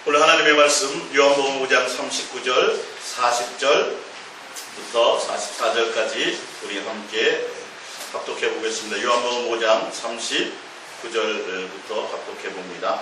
오늘 하나님의 말씀 요한복음 5장 39절 40절부터 44절까지 우리 함께 합독해 보겠습니다. 요한복음 5장 39절부터 합독해 봅니다.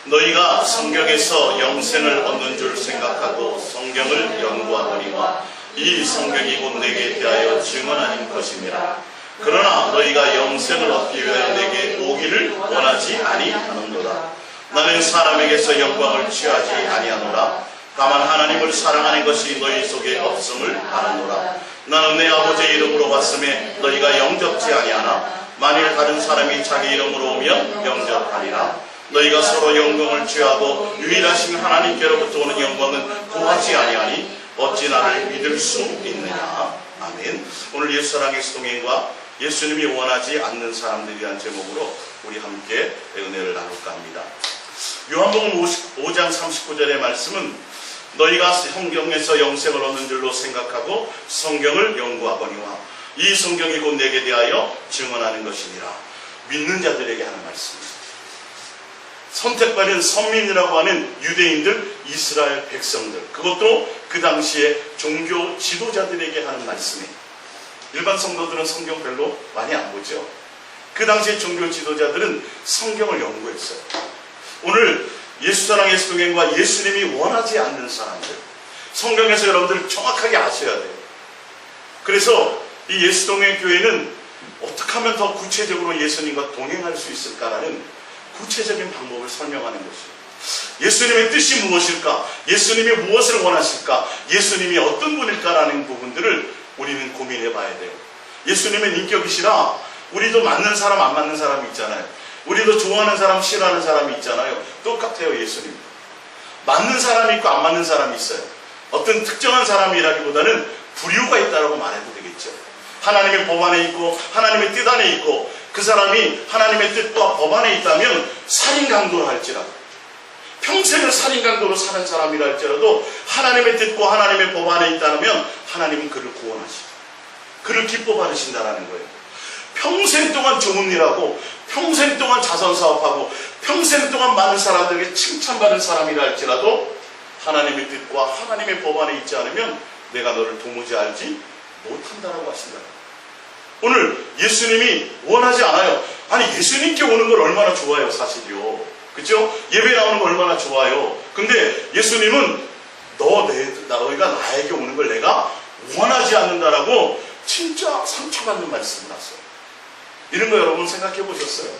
너희가 성경에서 영생을 얻는 줄 생각하고 성경을 연구하거니와 이 성경이 곧 내게 대하여 증언하는 것이니라. 그러나 너희가 영생을 얻기 위하여 내게 오기를 원하지 아니하는도다. 나는 사람에게서 영광을 취하지 아니하노라. 다만 하나님을 사랑하는 것이 너희 속에 없음을 아노라. 나는 내 아버지의 이름으로 왔음에 너희가 영접지 아니하나 만일 다른 사람이 자기 이름으로 오면 영접하리라. 너희가 서로 영광을 취하고 유일하신 하나님께로부터 오는 영광은 구하지 아니하니 어찌 나를 믿을 수 있느냐. 아멘. 오늘 예수사랑의 동행과 예수님이 원하지 않는 사람들이란 제목으로 우리 함께 은혜를 나눌까 합니다. 요한복음 5장 39절의 말씀은 너희가 성경에서 영생을 얻는 줄로 생각하고 성경을 연구하거니와 이 성경이 곧 내게 대하여 증언하는 것이니라. 믿는 자들에게 하는 말씀입니다. 선택받은 선민이라고 하는 유대인들, 이스라엘 백성들, 그것도 그 당시에 종교 지도자들에게 하는 말씀이에요. 일반 성도들은 성경 별로 많이 안 보죠. 그 당시에 종교 지도자들은 성경을 연구했어요. 오늘 예수사랑의 동행과 예수님이 원하지 않는 사람들, 성경에서 여러분들 정확하게 아셔야 돼요. 그래서 이 예수동행 교회는 어떻게 하면 더 구체적으로 예수님과 동행할 수 있을까라는 구체적인 방법을 설명하는 것이에요. 예수님의 뜻이 무엇일까? 예수님이 무엇을 원하실까? 예수님이 어떤 분일까라는 부분들을 우리는 고민해 봐야 돼요. 예수님은 인격이시라 우리도 맞는 사람 안 맞는 사람이 있잖아요. 우리도 좋아하는 사람 싫어하는 사람이 있잖아요. 똑같아요. 예수님 맞는 사람이 있고 안 맞는 사람이 있어요. 어떤 특정한 사람이라기보다는 부류가 있다고 말해도 되겠죠. 하나님의 법 안에 있고 하나님의 뜻 안에 있고 그 사람이 하나님의 뜻과 법 안에 있다면 살인강도를 할지라도 평생을 살인강도로 사는 사람이라 할지라도 하나님의 뜻과 하나님의 법 안에 있다면 하나님은 그를 구원하시고 그를 기뻐 받으신다는 거예요. 평생 동안 좋은 일하고 평생 동안 자선사업하고 평생 동안 많은 사람들에게 칭찬받은 사람이라 할지라도 하나님의 뜻과 하나님의 법 안에 있지 않으면 내가 너를 도무지 알지 못한다라고 하신다. 오늘 예수님이 원하지 않아요. 아니 예수님께 오는 걸 얼마나 좋아요. 사실이요. 그렇죠? 예배 나오는 거 얼마나 좋아요. 근데 예수님은 너희가 나에게 오는 걸 내가 원하지 않는다라고 진짜 상처받는 말씀을 하세요. 이런 거 여러분 생각해 보셨어요?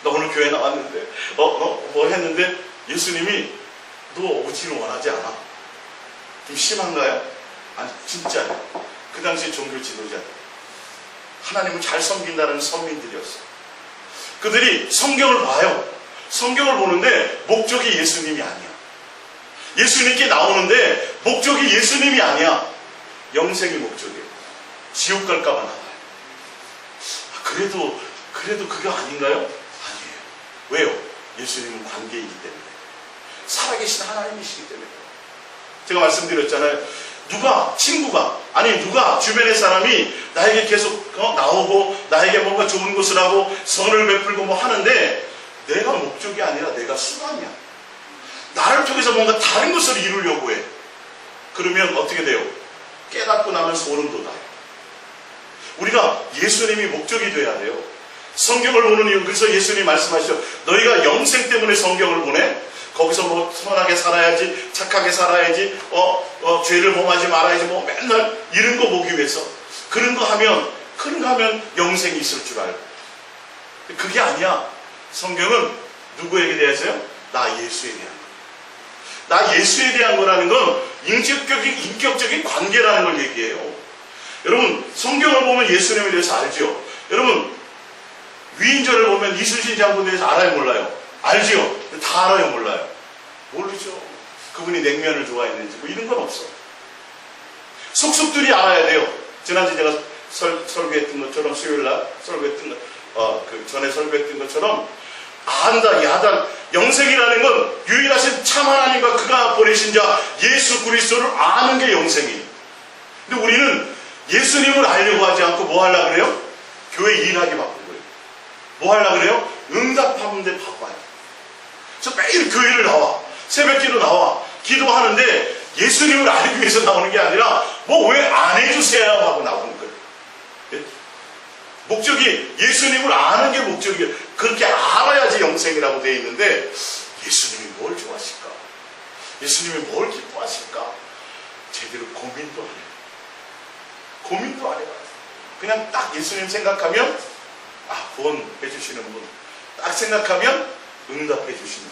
나 오늘 교회 나왔는데 뭐 했는데 예수님이 너 오지를 원하지 않아. 좀 심한가요? 아니 진짜요. 그 당시 종교 지도자들 하나님을 잘 섬긴다는 선민들이었어요. 그들이 성경을 봐요. 성경을 보는데 목적이 예수님이 아니야. 예수님께 나오는데 목적이 예수님이 아니야. 영생이 목적이에요. 지옥 갈까봐 나와요. 그래도 그게 아닌가요? 아니에요. 왜요? 예수님은 관계이기 때문에. 살아계신 하나님이시기 때문에. 제가 말씀드렸잖아요. 누가 주변의 사람이 나에게 계속 나오고 나에게 뭔가 좋은 것을 하고 선을 베풀고 뭐 하는데 내가 목적이 아니라 내가 수단이야. 나를 통해서 뭔가 다른 것을 이루려고 해. 그러면 어떻게 돼요? 깨닫고 나면 소름 돋아요. 우리가 예수님이 목적이 돼야 돼요. 성경을 보는 이유, 그래서 예수님이 말씀하시죠. 너희가 영생 때문에 성경을 보내? 거기서 뭐 선하게 살아야지, 착하게 살아야지, 죄를 범하지 말아야지, 뭐 맨날 이런 거 보기 위해서. 그런 거 하면 영생이 있을 줄 알고. 그게 아니야. 성경은 누구에게 대해서요? 나 예수에 대한 거. 나 예수에 대한 거라는 건 인격적인 관계라는 걸 얘기해요. 여러분 성경을 보면 예수님에 대해서 알죠? 여러분 위인전을 보면 이순신 장군에 대해서 알아요 몰라요? 알죠? 다 알아요 몰라요? 모르죠. 그분이 냉면을 좋아했는지 뭐 이런 건 없어. 속속들이 알아야 돼요. 지난주에 제가 설교했던 것처럼 수요일날 설교했던 그 전에 설교했던 것처럼 안다 야단 영생이라는 건 유일하신 참 하나님과 그가 보내신 자 예수 그리스도를 아는 게 영생이에요. 근데 우리는 예수님을 알려고 하지 않고 뭐 하려고 그래요? 교회 일하게 바꾼 거예요. 뭐 하려고 그래요? 응답하는 데 바빠요. 그래서 매일 교회를 나와. 새벽기도 기도하는데 예수님을 알기 위해서 나오는 게 아니라 뭐 왜 안 해주세요 하고 나오는 거예요. 예? 목적이 예수님을 아는 게 목적이에요. 그렇게 알아야지 영생이라고 되어 있는데 예수님이 뭘 좋아하실까? 예수님이 뭘 기뻐하실까? 제대로 고민도 안 해요. 고민도 안 해요. 그냥 딱 예수님 생각하면 구원 해주시는 분, 딱 생각하면 응답해 주시는 분.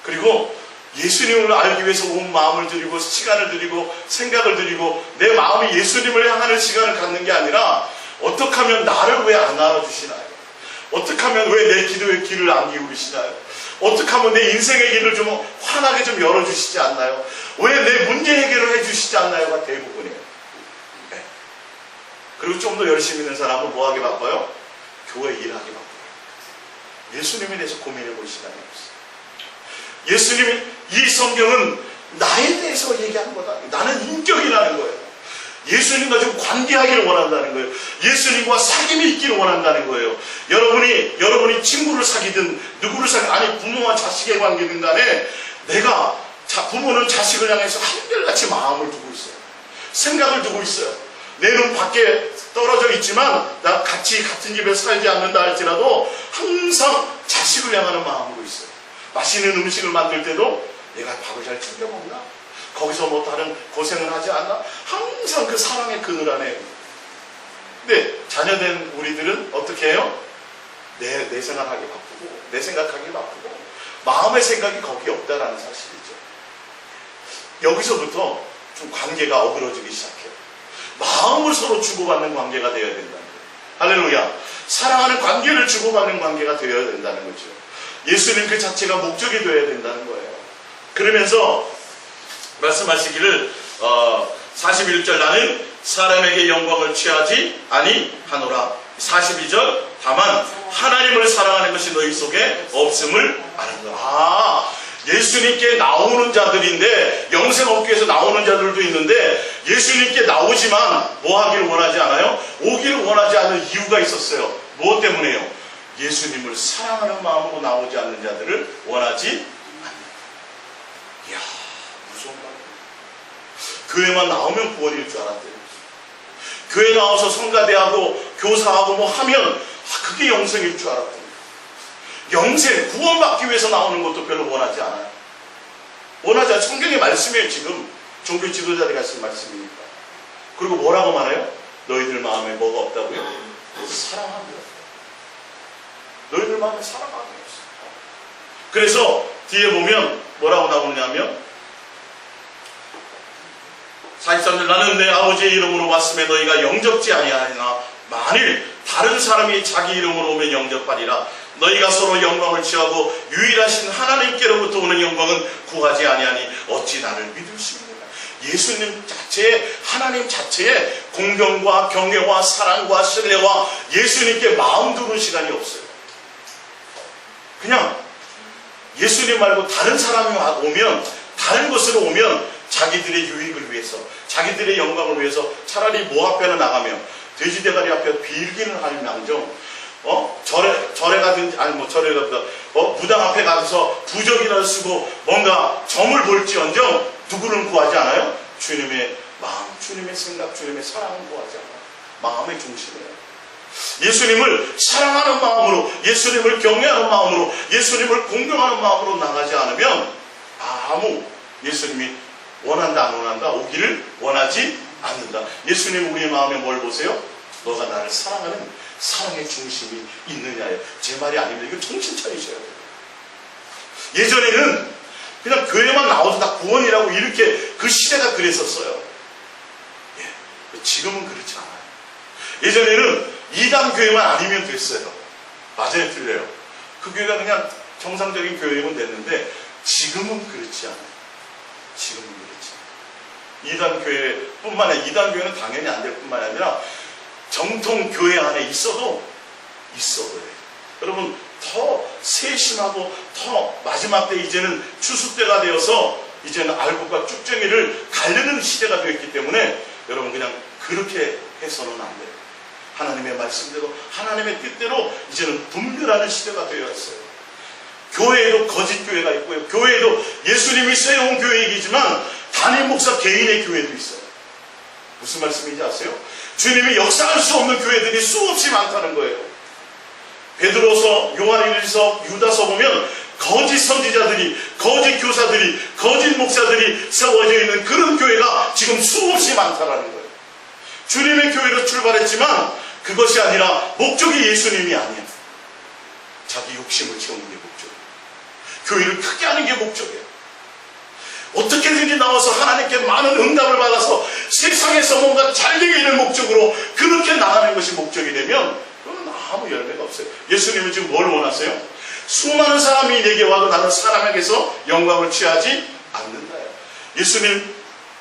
그리고 예수님을 알기 위해서 온 마음을 들이고 시간을 들이고 생각을 들이고 내 마음이 예수님을 향하는 시간을 갖는 게 아니라 어떻게 하면 나를 왜 안 알아주시나요? 어떻게 하면 왜 내 기도의 길을 안 기울이시나요? 어떻게 하면 내 인생의 길을 좀 환하게 좀 열어주시지 않나요? 왜 내 문제 해결을 해주시지 않나요가 대부분이에요. 네. 그리고 좀 더 열심히 있는 사람은 뭐 하게 바빠요? 교회 일하게 바빠요. 예수님에 대해서 고민해 볼 시간이 없어요. 예수님이 이 성경은 나에 대해서 얘기하는 거다. 나는 인격이라는 거예요. 예수님과 좀 관계하기를 원한다는 거예요. 예수님과 사귐이 있기를 원한다는 거예요. 여러분이 친구를 사귀든 누구를 사귀든 아니 부모와 자식의 관계든 간에 부모는 자식을 향해서 한결같이 마음을 두고 있어요. 생각을 두고 있어요. 내 눈 밖에 떨어져 있지만 나 같은 집에 살지 않는다 할지라도 항상 자식을 향하는 마음으로 있어요. 맛있는 음식을 만들 때도 내가 밥을 잘 챙겨 먹나? 거기서 뭐 다른 고생을 하지 않나? 항상 그 사랑의 그늘 안에. 근데 자녀된 우리들은 어떻게 해요? 내 생각하기 바쁘고 내 생각하기 바쁘고 마음의 생각이 거기에 없다라는 사실이죠. 여기서부터 좀 관계가 어그러지기 시작해요. 마음을 서로 주고받는 관계가 되어야 된다는 거예요. 할렐루야. 사랑하는 관계를 주고받는 관계가 되어야 된다는 거죠. 예수님 그 자체가 목적이 되어야 된다는 거예요. 그러면서 말씀하시기를 41절 나는 사람에게 영광을 취하지 아니하노라. 42절 다만 하나님을 사랑하는 것이 너희 속에 없음을 아는가. 예수님께 나오는 자들인데 영생 얻기 위해서 나오는 자들도 있는데 예수님께 나오지만 뭐 하기를 원하지 않아요? 오기를 원하지 않는 이유가 있었어요. 무엇 때문에요? 예수님을 사랑하는 마음으로 나오지 않는 자들을 원하지 않는다. 이야, 무서운 말이에요. 교회만 나오면 구원일 줄 알았대요. 교회 나와서 성가대하고 교사하고 뭐 하면 그게 영생일 줄 알았대요. 영생, 구원받기 위해서 나오는 것도 별로 원하지 않아요. 원하지 않아요. 성경의 말씀이에요. 지금 종교 지도자들이 하신 말씀이니까. 그리고 뭐라고 말해요? 너희들 마음에 뭐가 없다고요? 사랑함이 없다. 너희들 마음에 사랑함이 없어. 그래서 뒤에 보면 뭐라고 나오냐면 43절 나는 내 아버지의 이름으로 왔음에 너희가 영접지 아니하리나 만일 다른 사람이 자기 이름으로 오면 영접하리라. 너희가 서로 영광을 취하고 유일하신 하나님께로부터 오는 영광은 구하지 아니하니 어찌 나를 믿을 수 있느냐. 예수님 자체의 하나님 자체의 공경과 경외와 사랑과 신뢰와 예수님께 마음 두는 시간이 없어요. 그냥 예수님 말고 다른 사람이 오면 다른 것으로 오면 자기들의 유익을 위해서 자기들의 영광을 위해서 차라리 뭐 앞에나 나가면 돼지 대가리 앞에 빌기는 하는 양정 절에 가든지 아니 뭐 절에 가든지 무당 앞에 가서 부적이라도 쓰고 뭔가 점을 볼지언정 누구를 구하지 않아요? 주님의 마음, 주님의 생각, 주님의 사랑을 구하지 않아요. 마음의 중심이에요. 예수님을 사랑하는 마음으로, 예수님을 경외하는 마음으로, 예수님을 공경하는 마음으로 나가지 않으면 아무 예수님이 원한다 안 원한다 오기를 원하지 않는다. 예수님 우리의 마음에 뭘 보세요? 너가 나를 사랑하는 사랑의 중심이 있느냐예요. 제 말이 아닙니다. 이거 정신 차리셔야 돼요. 예전에는 그냥 교회만 나와도 다 구원이라고 이렇게 그 시대가 그랬었어요. 예, 지금은 그렇지 않아요. 예전에는 이단 교회만 아니면 됐어요. 맞아요, 틀려요. 그 교회가 그냥 정상적인 교회이면 됐는데 지금은 그렇지 않아요. 지금은 그렇지 않아요. 이단 교회뿐만 아니라 이단 교회는 당연히 안 될 뿐만 아니라 정통 교회 안에 있어도 해요. 여러분 더 세심하고 더 마지막 때 이제는 추수 때가 되어서 이제는 알곡과 쭉정이를 가르는 시대가 되었기 때문에 여러분 그냥 그렇게 해서는 안 돼요. 하나님의 말씀대로 하나님의 뜻대로 이제는 분별하는 시대가 되어 있어요. 교회에도 거짓 교회가 있고요. 교회에도 예수님이 세운 교회이지만 담임 목사 개인의 교회도 있어요. 무슨 말씀인지 아세요? 주님이 역사할 수 없는 교회들이 수없이 많다는 거예요. 베드로서, 요한일서, 유다서 보면 거짓 선지자들이, 거짓 교사들이, 거짓 목사들이 세워져 있는 그런 교회가 지금 수없이 많다라는 거예요. 주님의 교회로 출발했지만 그것이 아니라 목적이 예수님이 아니에요. 자기 욕심을 채우는 게 목적이에요. 교회를 크게 하는 게 목적이에요. 어떻게든지 나와서 하나님께 많은 응답을 받아서 세상에서 뭔가 잘되게 되는 목적으로 그렇게 나가는 것이 목적이 되면 그건 아무 열매가 없어요. 예수님은 지금 뭘 원하세요? 수많은 사람이 내게 와도 나는 사람에게서 영광을 취하지 않는다요. 예수님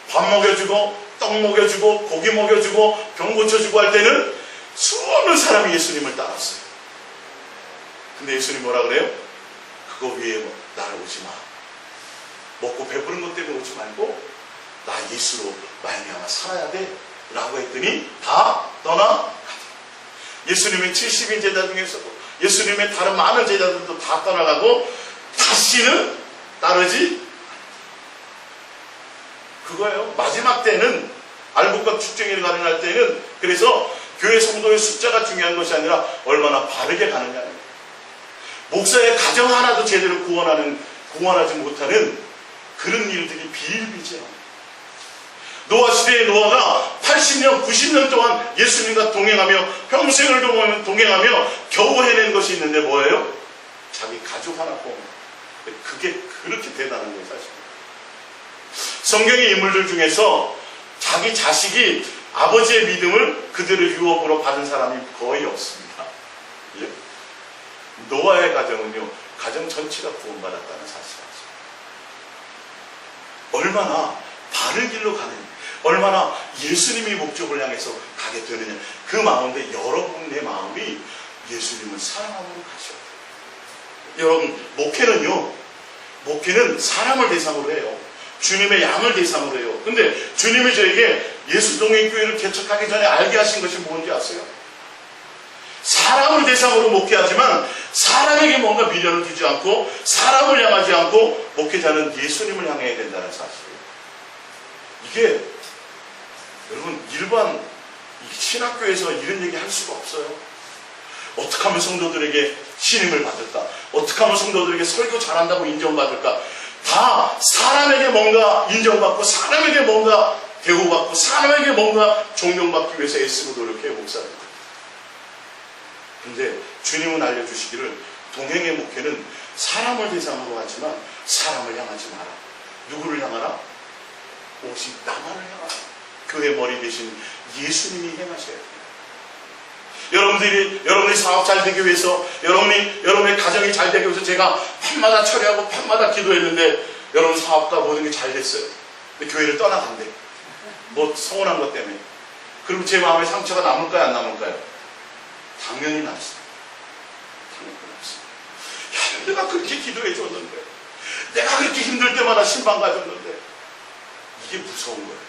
밥 먹여주고 떡 먹여주고 고기 먹여주고 병 고쳐주고 할 때는 수없는 사람이 예수님을 따랐어요. 근데 예수님 뭐라 그래요? 그거 위에 날아오지 마. 먹고 배부른 것 때문에 오지 말고 나 예수로 말미암아 살아야 돼 라고 했더니 다 떠나가더라. 예수님의 70인 제자 중에서도 예수님의 다른 많은 제자들도 다 떠나가고 다시는 따르지 그거예요. 마지막 때는 알곡과 축쟁이를 가능할 때는 그래서 교회 성도의 숫자가 중요한 것이 아니라 얼마나 바르게 가느냐는 목사의 가정 하나도 제대로 구원하지 못하는 그런 일들이 비일비재합니다. 노아 시대의 노아가 80년, 90년 동안 예수님과 동행하며 평생을 동행하며 겨우 해낸 것이 있는데 뭐예요? 자기 가족 하나 보면 그게 그렇게 대단한 거예요, 사실. 성경의 인물들 중에서 자기 자식이 아버지의 믿음을 그대로 유업으로 받은 사람이 거의 없습니다. 예? 노아의 가정은요, 가정 전체가 구원받았다는 사실이죠. 얼마나 바른 길로 가는, 얼마나 예수님이 목적을 향해서 가게 되느냐. 그 마음인데 여러분의 마음이 예수님을 사랑함으로 가셔야 돼요. 여러분, 목회는 사람을 대상으로 해요. 주님의 양을 대상으로 해요. 근데 주님이 저에게 예수동행교회를 개척하기 전에 알게 하신 것이 뭔지 아세요? 사람을 대상으로 목회하지만 사람에게 뭔가 미련을 두지 않고 사람을 향하지 않고 목회자는 예수님을 향해야 된다는 사실이에요. 이게 여러분 일반 신학교에서 이런 얘기 할 수가 없어요. 어떻게 하면 성도들에게 신임을 받을까? 어떻게 하면 성도들에게 설교 잘한다고 인정받을까? 다 사람에게 뭔가 인정받고 사람에게 뭔가 대우받고 사람에게 뭔가 존경받기 위해서 애쓰고 노력해요, 목사들. 근데 주님은 알려주시기를 동행의 목회는 사람을 대상으로 하지만 사람을 향하지 마라. 누구를 향하라? 오직 나만을 향하라. 교회 머리 대신 예수님이 행하셔야 돼요. 여러분이 사업 잘 되기 위해서, 여러분의 가정이 잘 되기 위해서 제가 밤마다 철회하고 밤마다 기도했는데 여러분 사업과 모든 게 잘 됐어요. 근데 교회를 떠나간대. 뭐 서운한 것 때문에. 그럼 제 마음에 상처가 남을까요, 안 남을까요? 당연히 남습니다. 당연히 남습니다. 야, 내가 그렇게 기도해 줬는데, 내가 그렇게 힘들 때마다 신방 가졌는데, 이게 무서운 거예요.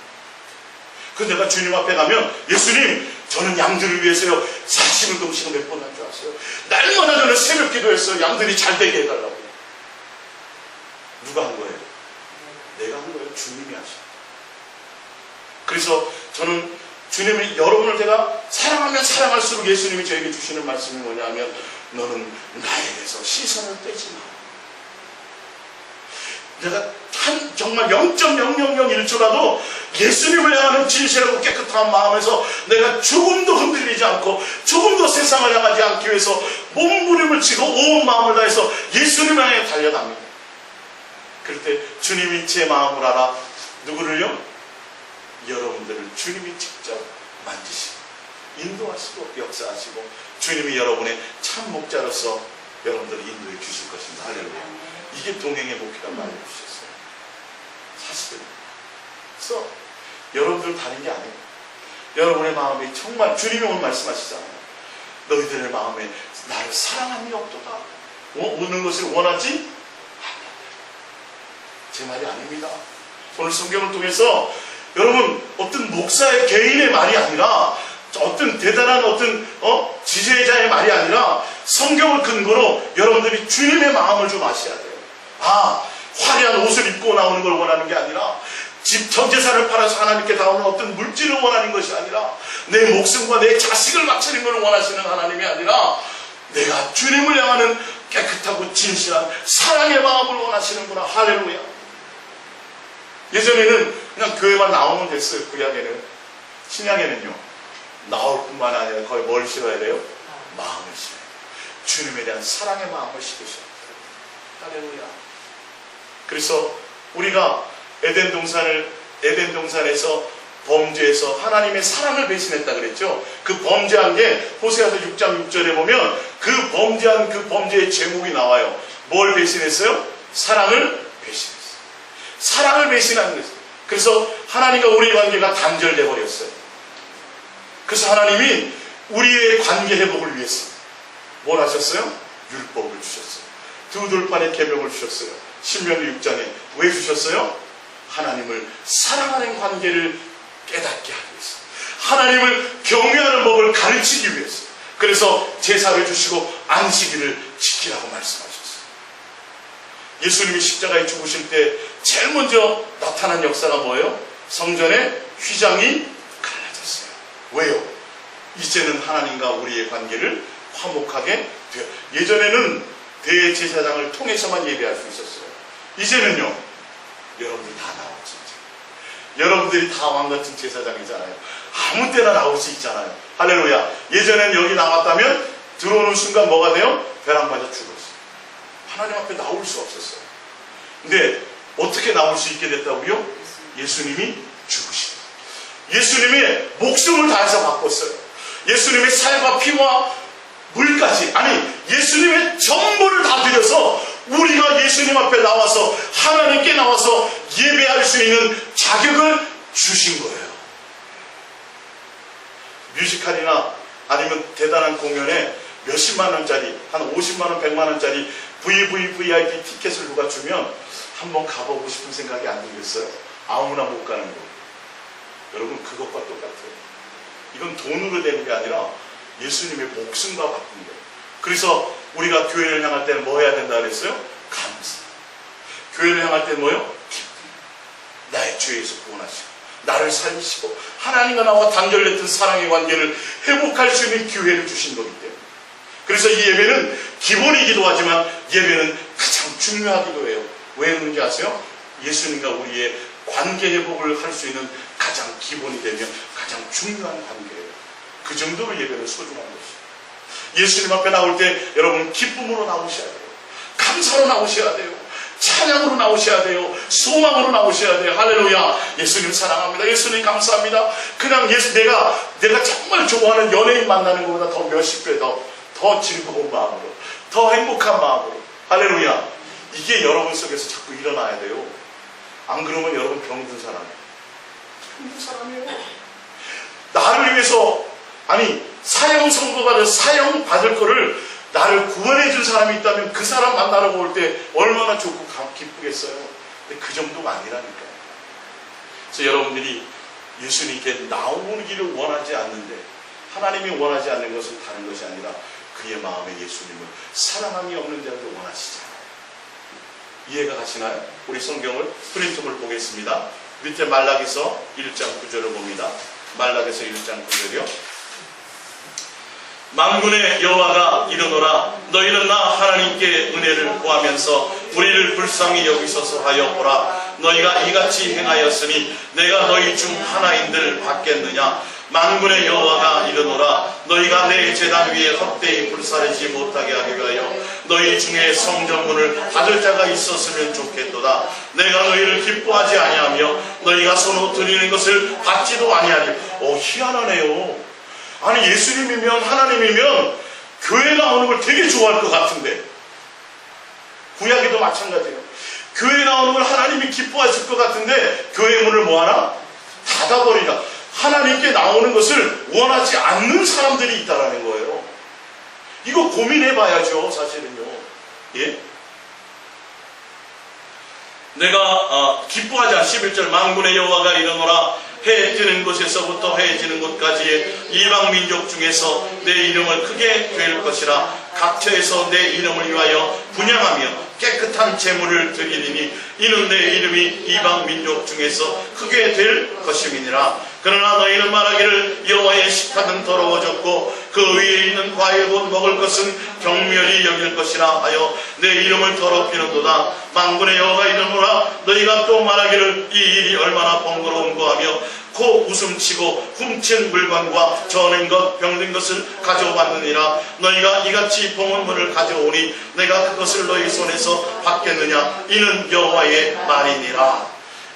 그래서 내가 주님 앞에 가면, 예수님, 저는 양들을 위해서요, 40일 동시에 몇 번 한 줄 아세요? 날마다 저는 새벽 기도했어요. 양들이 잘 되게 해달라고. 누가 한 거예요? 내가 한 거예요. 주님이 하신. 그래서 저는 주님이 여러분을 제가 사랑하면 사랑할수록 예수님이 저에게 주시는 말씀이 뭐냐면 너는 나에게서 시선을 떼지 마. 내가 정말 0.0001초라도 예수님을 향하는 진실하고 깨끗한 마음에서 내가 조금도 흔들리지 않고 조금도 세상을 향하지 않기 위해서 몸부림을 치고 온 마음을 다해서 예수님을 향해 달려갑니다. 그럴 때 주님이 제 마음을 알아. 누구를요? 여러분들을 주님이 직접 만지시고 인도하시고 역사하시고 주님이 여러분의 참 목자로서 여러분들을 인도해 주실 것입니다. 할렐루야. 이게 동행의 목회라고 알려주셨어요. 사실은. 그래서 여러분들 다른 게 아니에요. 여러분의 마음이 정말 주님이 오늘 말씀하시잖아요. 너희들의 마음에 나를 사랑함이 없도다. 오는 것을 원하지 않는다. 제 말이 아닙니다. 오늘 성경을 통해서 여러분 어떤 목사의 개인의 말이 아니라 어떤 대단한 지도자의 말이 아니라 성경을 근거로 여러분들이 주님의 마음을 좀 아셔야 돼요. 아, 화려한 옷을 입고 나오는 걸 원하는 게 아니라 집 전 재산을 팔아서 하나님께 나오는 어떤 물질을 원하는 것이 아니라 내 목숨과 내 자식을 바치는 걸 원하시는 하나님이 아니라 내가 주님을 향하는 깨끗하고 진실한 사랑의 마음을 원하시는구나. 할렐루야. 예전에는 그냥 교회만 나오면 됐어요. 구약에는. 신약에는요, 나올 뿐만 아니라 거의 뭘 실어야 돼요? 마음을 실어요. 주님에 대한 사랑의 마음을 실으셔야 돼요. 할렐루야. 그래서 우리가 에덴 동산에서 범죄해서 하나님의 사랑을 배신했다 그랬죠. 그 범죄한 게 호세아서 6장 6절에 보면 그 범죄한 그 범죄의 제목이 나와요. 뭘 배신했어요? 사랑을 배신했어요. 사랑을 배신한 거예요. 그래서 하나님과 우리의 관계가 단절돼 버렸어요. 그래서 하나님이 우리의 관계 회복을 위해서 뭘 하셨어요? 율법을 주셨어요. 두 돌판의 계명을 주셨어요. 신명기 6장에 왜 주셨어요? 하나님을 사랑하는 관계를 깨닫게 하기 위해서, 하나님을 경외하는 법을 가르치기 위해서. 그래서 제사를 주시고 안식일을 지키라고 말씀하셨어요. 예수님이 십자가에 죽으실 때 제일 먼저 나타난 역사가 뭐예요? 성전의 휘장이 갈라졌어요. 왜요? 이제는 하나님과 우리의 관계를 화목하게 돼요. 예전에는 대제사장을 통해서만 예배할 수 있었어요. 이제는요, 여러분들이 다 나오지. 여러분들이 다 왕같은 제사장이잖아요. 아무 때나 나올 수 있잖아요. 할렐루야. 예전엔 여기 나왔다면 들어오는 순간 뭐가 돼요? 벼락 맞아 죽었어요. 하나님 앞에 나올 수 없었어요. 근데 어떻게 나올 수 있게 됐다고요? 예수님이 죽으신 거예요. 예수님이 목숨을 다해서 바꿨어요. 예수님의 살과 피와 물까지, 아니 예수님의 전부를 다 드려서 우리가 예수님 앞에 나와서 하나님께 나와서 예배할 수 있는 자격을 주신 거예요. 뮤지컬이나 아니면 대단한 공연에 몇십만 원짜리, 한 50만 원, 100만 원짜리 VIP 티켓을 누가 주면 한번 가보고 싶은 생각이 안 들겠어요? 아무나 못 가는 거. 여러분, 그것과 똑같아요. 이건 돈으로 되는 게 아니라 예수님의 목숨과 바꾼 거예요. 그래서 우리가 교회를 향할 때는 뭐 해야 된다 그랬어요? 감사. 교회를 향할 때는 뭐요? 기쁨. 나의 죄에서 구원하시고 나를 살리시고 하나님과 나와 단절됐던 사랑의 관계를 회복할 수 있는 기회를 주신 거기 때문에. 그래서 이 예배는 기본이기도 하지만 예배는 가장 중요하기도 해요. 왜 그런지 아세요? 예수님과 우리의 관계 회복을 할 수 있는 가장 기본이 되며 가장 중요한 관계예요. 그 정도로 예배는 소중한 것이에요. 예수님 앞에 나올 때 여러분 기쁨으로 나오셔야 돼요. 감사로 나오셔야 돼요. 찬양으로 나오셔야 돼요. 소망으로 나오셔야 돼요. 할렐루야. 예수님 사랑합니다. 예수님 감사합니다. 그냥 내가 정말 좋아하는 연예인 만나는 것보다 더 몇십 배 더 즐거운 마음으로, 더 행복한 마음으로. 할렐루야. 이게 여러분 속에서 자꾸 일어나야 돼요. 안 그러면 여러분 병든 사람이에요. 병든 사람이에요. 나를 위해서, 아니 사형 선고받을 사형 받을 거를 나를 구원해 준 사람이 있다면 그 사람 만나러 올 때 얼마나 좋고 기쁘겠어요. 근데 그 정도가 아니라니까요. 그래서 여러분들이 예수님께 나오기를 원하지 않는데, 하나님이 원하지 않는 것은 다른 것이 아니라 그의 마음에 예수님을 사랑함이 없는 자들도 원하시잖아요. 이해가 가시나요? 우리 성경을 프린트를 보겠습니다. 밑에 말라기서 1장 9절을 봅니다. 말라기서 1장 9절이요. 만군의 여호와가 이르노라, 너희는 나 하나님께 은혜를 구하면서 우리를 불쌍히 여기소서 하여 보라. 너희가 이같이 행하였으니 내가 너희 중 하나인들 받겠느냐. 만군의 여호와가 이르노라, 너희가 내 제단 위에 헛되이 불사르지 못하게 하기 위하여 너희 중에 성전문을 닫을 자가 있었으면 좋겠도다. 내가 너희를 기뻐하지 아니하며 너희가 손으로 드리는 것을 받지도 아니하리. 희한하네요. 아니 예수님이면 하나님이면 교회 나오는 걸 되게 좋아할 것 같은데, 구약에도 마찬가지예요. 교회 나오는 걸 하나님이 기뻐하실 것 같은데 교회 문을 뭐하나? 닫아버리라. 하나님께 나오는 것을 원하지 않는 사람들이 있다라는 거예요. 이거 고민해봐야죠, 사실은요. 예? 내가 기뻐하지 않 11절 만군의 여호와가 이르노라, 해 뜨는 곳에서부터 해 지는 곳까지의 이방 민족 중에서 내 이름을 크게 될 것이라. 각처에서 내 이름을 위하여 분향하며 깨끗한 제물을 드리리니 이는 내 이름이 이방 민족 중에서 크게 될 것임이니라. 그러나 너희는 말하기를 여호와의 식탁은 더러워졌고 그 위에 있는 과일 곧 먹을 것은 경멸이 여길 것이라 하여 내 이름을 더럽히는도다. 만군의 여호와 이르노라. 너희가 또 말하기를 이 일이 얼마나 번거로운고 하며 코 웃음치고 훔친 물건과 저는 것 병든 것을 가져왔느니라. 너희가 이같이 봉헌물을 가져오니 내가 그것을 너희 손에서 받겠느냐. 이는 여호와의 말이니라.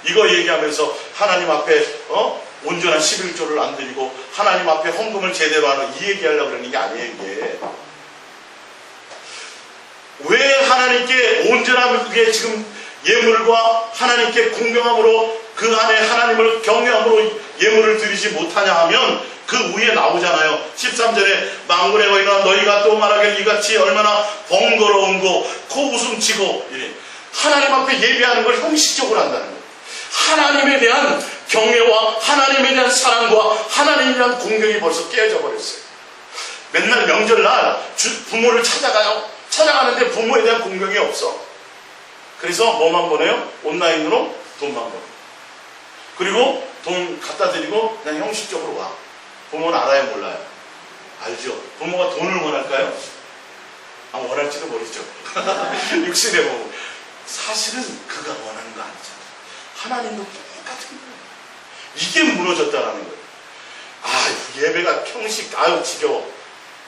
이거 얘기하면서 하나님 앞에 온전한 11조를 안 드리고 하나님 앞에 헌금을 제대로 하는 이 얘기하려고 그러는 게 아니에요. 이게 왜 하나님께 온전한 그게 지금 예물과 하나님께 공경함으로 그 안에 하나님을 경외함으로 예물을 드리지 못하냐 하면 그 위에 나오잖아요. 13절에 만군의 여호와 너희가 또 말하기를 이같이 얼마나 번거로운고 코 웃음치고 이래. 하나님 앞에 예배하는 걸 형식적으로 한다는 거예요. 하나님에 대한 경외와 하나님에 대한 사랑과 하나님에 대한 공경이 벌써 깨어져 버렸어요. 맨날 명절날 부모를 찾아가는데 부모에 대한 공경이 없어. 그래서 뭐만 보내요? 온라인으로 돈만 보내요. 그리고 돈 갖다 드리고 그냥 형식적으로 와. 부모는 알아요, 몰라요? 알죠? 부모가 돈을 원할까요? 원할지도 모르죠. 육신의 부모. 사실은 그가 원하는 거 아니잖아요. 하나님도 똑같은 거예요. 이게 무너졌다라는 거예요. 예배가 형식, 지겨워.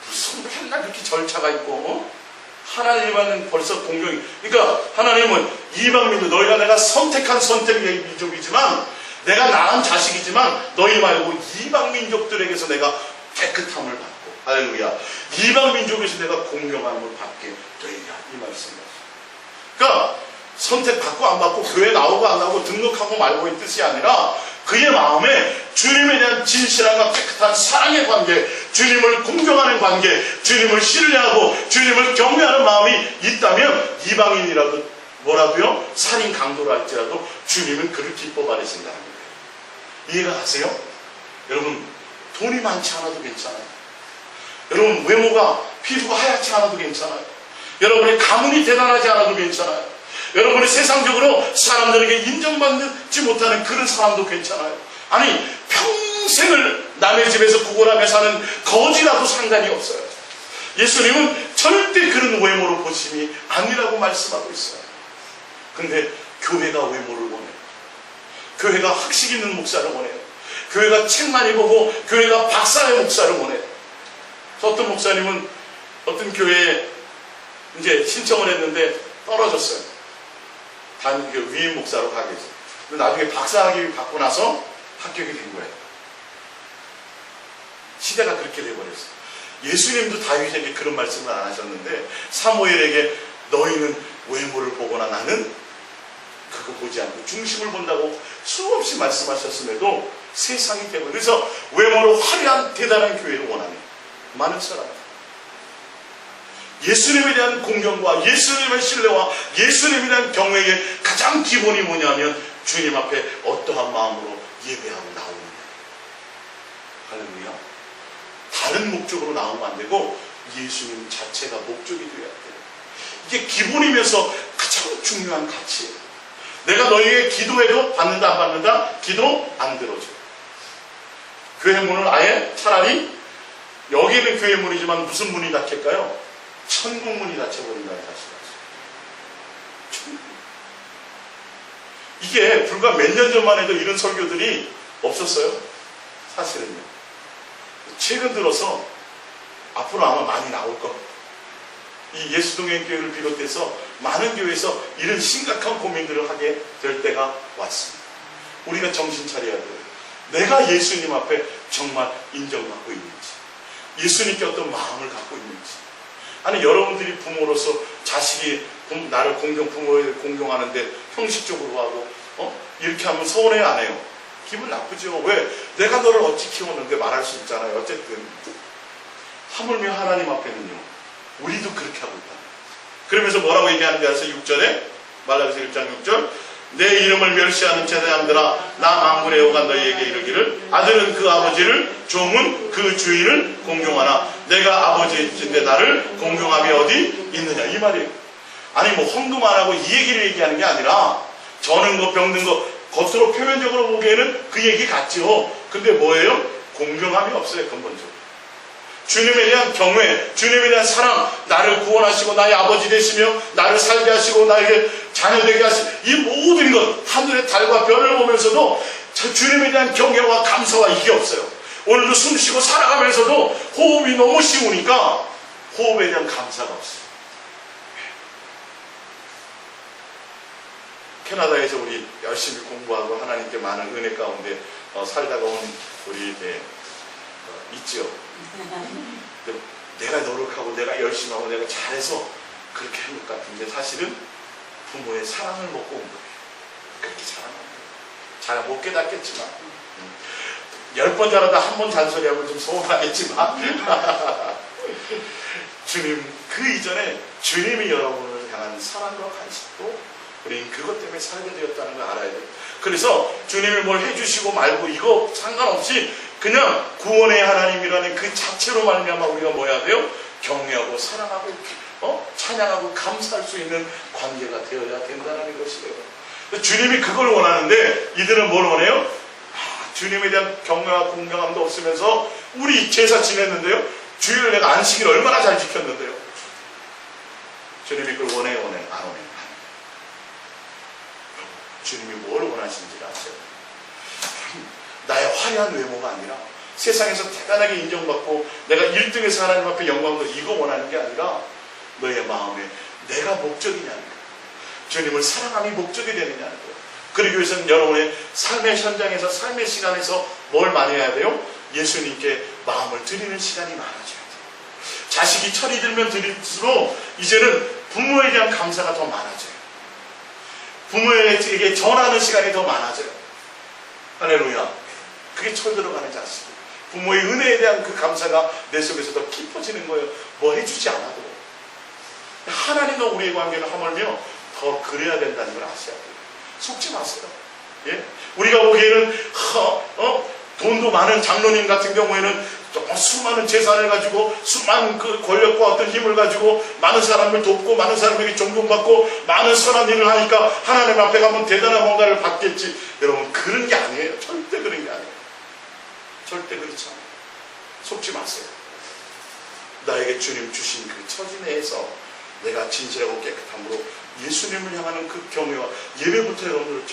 무슨 맨날 그렇게 절차가 있고, 하나님은 벌써 공경이. 그러니까 하나님은 이방민족, 너희가 내가 선택한 선택의 민족이지만, 내가 낳은 자식이지만, 너희 말고 이방민족들에게서 내가 깨끗함을 받고, 할렐루야. 이방민족에서 내가 공경함을 받게 되냐. 이 말씀이었어요. 그러니까, 선택받고 안 받고 교회 나오고 안 나오고 등록하고 말고의 뜻이 아니라 그의 마음에 주님에 대한 진실함과 깨끗한 사랑의 관계, 주님을 공경하는 관계, 주님을 신뢰하고 주님을 경외하는 마음이 있다면 이방인이라도 뭐라도요? 살인 강도를 할지라도 주님은 그를 기뻐 받으신다는 거예요. 이해가 가세요? 여러분 돈이 많지 않아도 괜찮아요. 여러분 외모가 피부가 하얗지 않아도 괜찮아요. 여러분의 가문이 대단하지 않아도 괜찮아요. 여러분이 세상적으로 사람들에게 인정받지 못하는 그런 사람도 괜찮아요. 아니 평생을 남의 집에서 구걸하며 사는 거지라도 상관이 없어요. 예수님은 절대 그런 외모로 보심이 아니라고 말씀하고 있어요. 근데 교회가 외모를 원해요. 교회가 학식 있는 목사를 원해요. 교회가 책 많이 보고 교회가 박사의 목사를 원해요. 어떤 목사님은 어떤 교회에 이제 신청을 했는데 떨어졌어요. 위임 목사로 가게 했어요. 근데 나중에 박사학위 받고 나서 합격이 된 거예요. 시대가 그렇게 돼버렸어요. 예수님도 다윗에게 그런 말씀을 안 하셨는데 사무엘에게 너희는 외모를 보거나 나는 그거 보지 않고 중심을 본다고 수없이 말씀하셨음에도 세상이 되고 그래서 외모로 화려한 대단한 교회를 원하는 많은 사람. 예수님에 대한 공경과 예수님의 신뢰와 예수님에 대한 경외의 가장 기본이 뭐냐면 주님 앞에 어떠한 마음으로 예배하고 나오느냐. 할렐루야. 다른 목적으로 나오면 안 되고 예수님 자체가 목적이 되어야 돼요. 이게 기본이면서 가장 중요한 가치예요. 내가 너희에게 기도해도 받는다 안 받는다? 기도 안 들어줘. 교회 문을 아예 차라리 여기는 교회 문이지만 무슨 문이 닫힐까요? 천국 문이 닫혀버린다는 사실이죠. 이게 불과 몇 년 전만 해도 이런 설교들이 없었어요. 사실은요. 최근 들어서 앞으로 아마 많이 나올 겁니다. 이 예수동행교회를 비롯해서 많은 교회에서 이런 심각한 고민들을 하게 될 때가 왔습니다. 우리가 정신 차려야 돼요. 내가 예수님 앞에 정말 인정받고 있는지, 예수님께 어떤 마음을 갖고 있는지. 아니 여러분들이 부모로서 자식이 나를 부모를 공경하는데 형식적으로 하고 이렇게 하면 서운해요 안 해요? 기분 나쁘죠. 왜? 내가 너를 어찌 키웠는데 말할 수 있잖아요. 어쨌든 하물며 하나님 앞에는요 우리도 그렇게 하고 있다. 그러면서 뭐라고 얘기하는지 아세요? 6절에 말라기서 1장 6절 내 이름을 멸시하는 제사장들아 나 만군의 여호와가 너희에게 이르기를 아들은 그 아버지를 종은 그 주인을 공경하나 내가 아버지인데 나를 공경함이 어디 있느냐 이 말이에요. 아니 뭐 헌금 안 하고 이 얘기를 얘기하는 게 아니라 저는 거 병든 거 겉으로 표면적으로 보기에는 그 얘기 같죠. 근데 뭐예요? 공평함이 없어요. 근본적으로. 주님에 대한 경외, 주님에 대한 사랑, 나를 구원하시고 나의 아버지 되시며 나를 살게 하시고 나에게 자녀 되게 하시고 이 모든 것, 하늘의 달과 별을 보면서도 주님에 대한 경외와 감사와 이게 없어요. 오늘도 숨 쉬고 살아가면서도 호흡이 너무 쉬우니까 호흡에 대한 감사가 없어요. 캐나다에서 우리 열심히 공부하고 하나님께 많은 은혜 가운데 살다가 온 우리 있죠. 내가 노력하고 내가 열심히 하고 내가 잘해서 그렇게 한 것 같은데 사실은 부모의 사랑을 먹고 온 거예요. 그렇게 잘하는 거예요. 잘 못 깨닫겠지만 10번 잘하다 한 번 잔소리하면 좀 서운하겠지만 주님 그 이전에 주님이 여러분을 향한 사랑과 관심도 우리는 그것 때문에 살게 되었다는 걸 알아야 돼요. 그래서 주님이 뭘 해주시고 말고 이거 상관없이 그냥 구원의 하나님이라는 그 자체로 말미암아 우리가 뭐 해야 돼요? 경외하고 사랑하고 찬양하고 감사할 수 있는 관계가 되어야 된다는 것이에요. 주님이 그걸 원하는데 이들은 뭘 원해요? 주님에 대한 경외와 공경함도 없으면서 우리 제사 지냈는데요. 주일을 내가 안식일 얼마나 잘 지켰는데요. 주님이 그걸 원해 안 원해. 주님이 뭘 원하시는지 아세요? 나의 화려한 외모가 아니라 세상에서 대단하게 인정받고 내가 1등에서 하나님 앞에 영광도 이거 원하는 게 아니라 너의 마음에 내가 목적이냐는 거예요. 주님을 사랑함이 목적이 되느냐는 거예요. 그러기 위해서는 여러분의 삶의 현장에서 삶의 시간에서 뭘 많이 해야 돼요? 예수님께 마음을 드리는 시간이 많아져야 돼요. 자식이 철이 들면 들일수록 이제는 부모에 대한 감사가 더 많아져요. 부모에게 전하는 시간이 더 많아져요. 할렐루야. 그게 철 들어가는 자식. 부모의 은혜에 대한 그 감사가 내 속에서 더 깊어지는 거예요. 뭐 해주지 않아도. 하나님과 우리의 관계는 하물며 더 그래야 된다는 걸 아셔야 돼요. 속지 마세요. 예? 우리가 보기에는 돈도 많은 장로님 같은 경우에는 수많은 재산을 가지고 수많은 그 권력과 어떤 힘을 가지고 많은 사람을 돕고 많은 사람에게 존경받고 많은 선한 일을 하니까 하나님 앞에 가면 대단한 뭔가를 받겠지. 여러분 그런 게 아니에요. 절대 그런 게 아니에요. 절대 그렇지 않아요. 속지 마세요. 나에게 주님 주신 그 처지 내에서 내가 진실하고 깨끗함으로 예수님을 향하는 그 경외와 예배부터 여러분들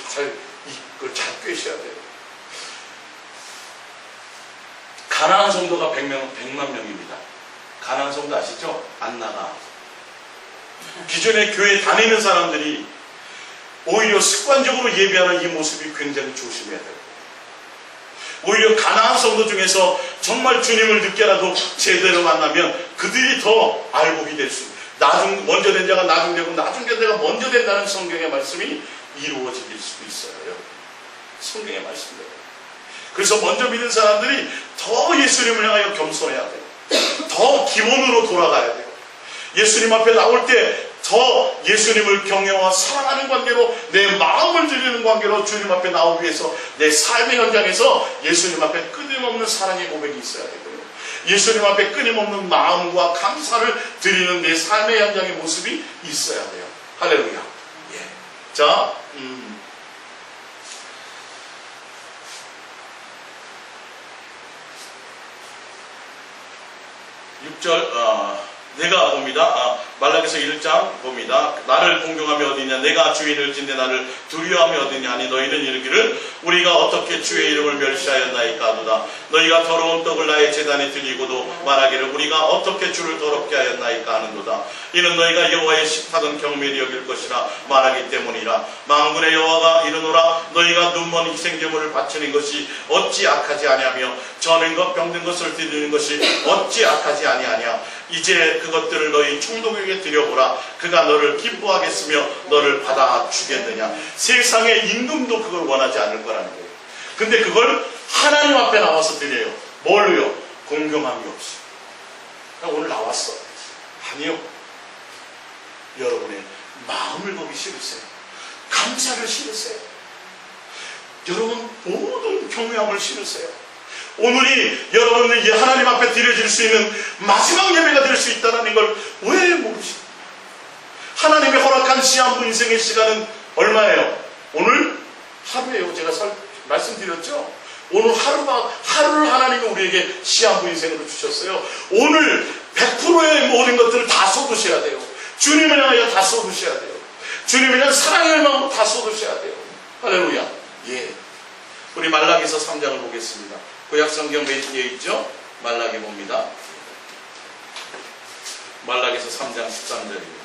이걸 잘 꿰셔야 돼요. 가나안 성도가 100만 명입니다. 가나안 성도 아시죠? 안 나가. 기존에 교회 다니는 사람들이 오히려 습관적으로 예배하는 이 모습이 굉장히 조심해야 돼요. 오히려 가나안 성도 중에서 정말 주님을 늦게라도 제대로 만나면 그들이 더 알복이 될 수 있어요. 먼저 된 자가 나중되고 나중된 자가 먼저 된다는 성경의 말씀이 이루어질 수도 있어요. 성경의 말씀대로. 그래서 먼저 믿은 사람들이 더 예수님을 향하여 겸손해야 돼요. 더 기본으로 돌아가야 돼요. 예수님 앞에 나올 때 더 예수님을 경외와 사랑하는 관계로 내 마음을 드리는 관계로 주님 앞에 나오기 위해서 내 삶의 현장에서 예수님 앞에 끊임없는 사랑의 고백이 있어야 되고요. 예수님 앞에 끊임없는 마음과 감사를 드리는 내 삶의 현장의 모습이 있어야 돼요. 할렐루야. 예. 자, 6절 내가 봅니다. 말라기서 1장 봅니다. 나를 공경하며 어디냐 내가 주인을 진대 나를 두려워하며 어디냐 하니 너희는 이르기를 우리가 어떻게 주의 이름을 멸시하였나이까 하도다. 너희가 더러운 떡을 나의 제단에 드리고도 말하기를 우리가 어떻게 주를 더럽게 하였나이까 하는도다. 이는 너희가 여호와의 식탁은 경멸히 여길 것이라 말하기 때문이라. 만군의 여호와가 이르노라 너희가 눈먼 희생제물을 바치는 것이 어찌 악하지 아니하며 저는 것 병든 것을 드리는 것이 어찌 악하지 아니하냐. 이제 그것들을 너희 총독에게 드려보라. 그가 너를 기뻐하겠으며 너를 받아주겠느냐. 세상의 임금도 그걸 원하지 않을 거라는 거예요. 근데 그걸 하나님 앞에 나와서 드려요. 뭘로요? 공경함이 없어. 그러니까 오늘 나왔어. 아니요. 여러분의 마음을 거기 실으세요. 감사를 실으세요. 여러분 모든 경외함을 실으세요. 오늘이 여러분이 하나님 앞에 드려질 수 있는 마지막 예배가 될 수 있다는 걸 왜 모르십니까? 하나님이 허락한 시한부 인생의 시간은 얼마예요? 오늘 하루예요. 제가 말씀드렸죠. 오늘 하루를 하나님이 우리에게 시한부 인생으로 주셨어요. 오늘 100%의 모든 것들을 다 쏟으셔야 돼요. 주님을 향하여 다 쏟으셔야 돼요. 주님을 향해 사랑의 마음으로 다 쏟으셔야 돼요. 할렐루야. 예. 우리 말라기서 3장을 보겠습니다. 구약성경 몇 뒤에 있죠? 말라기 봅니다. 말라기서 3장 13절입니다.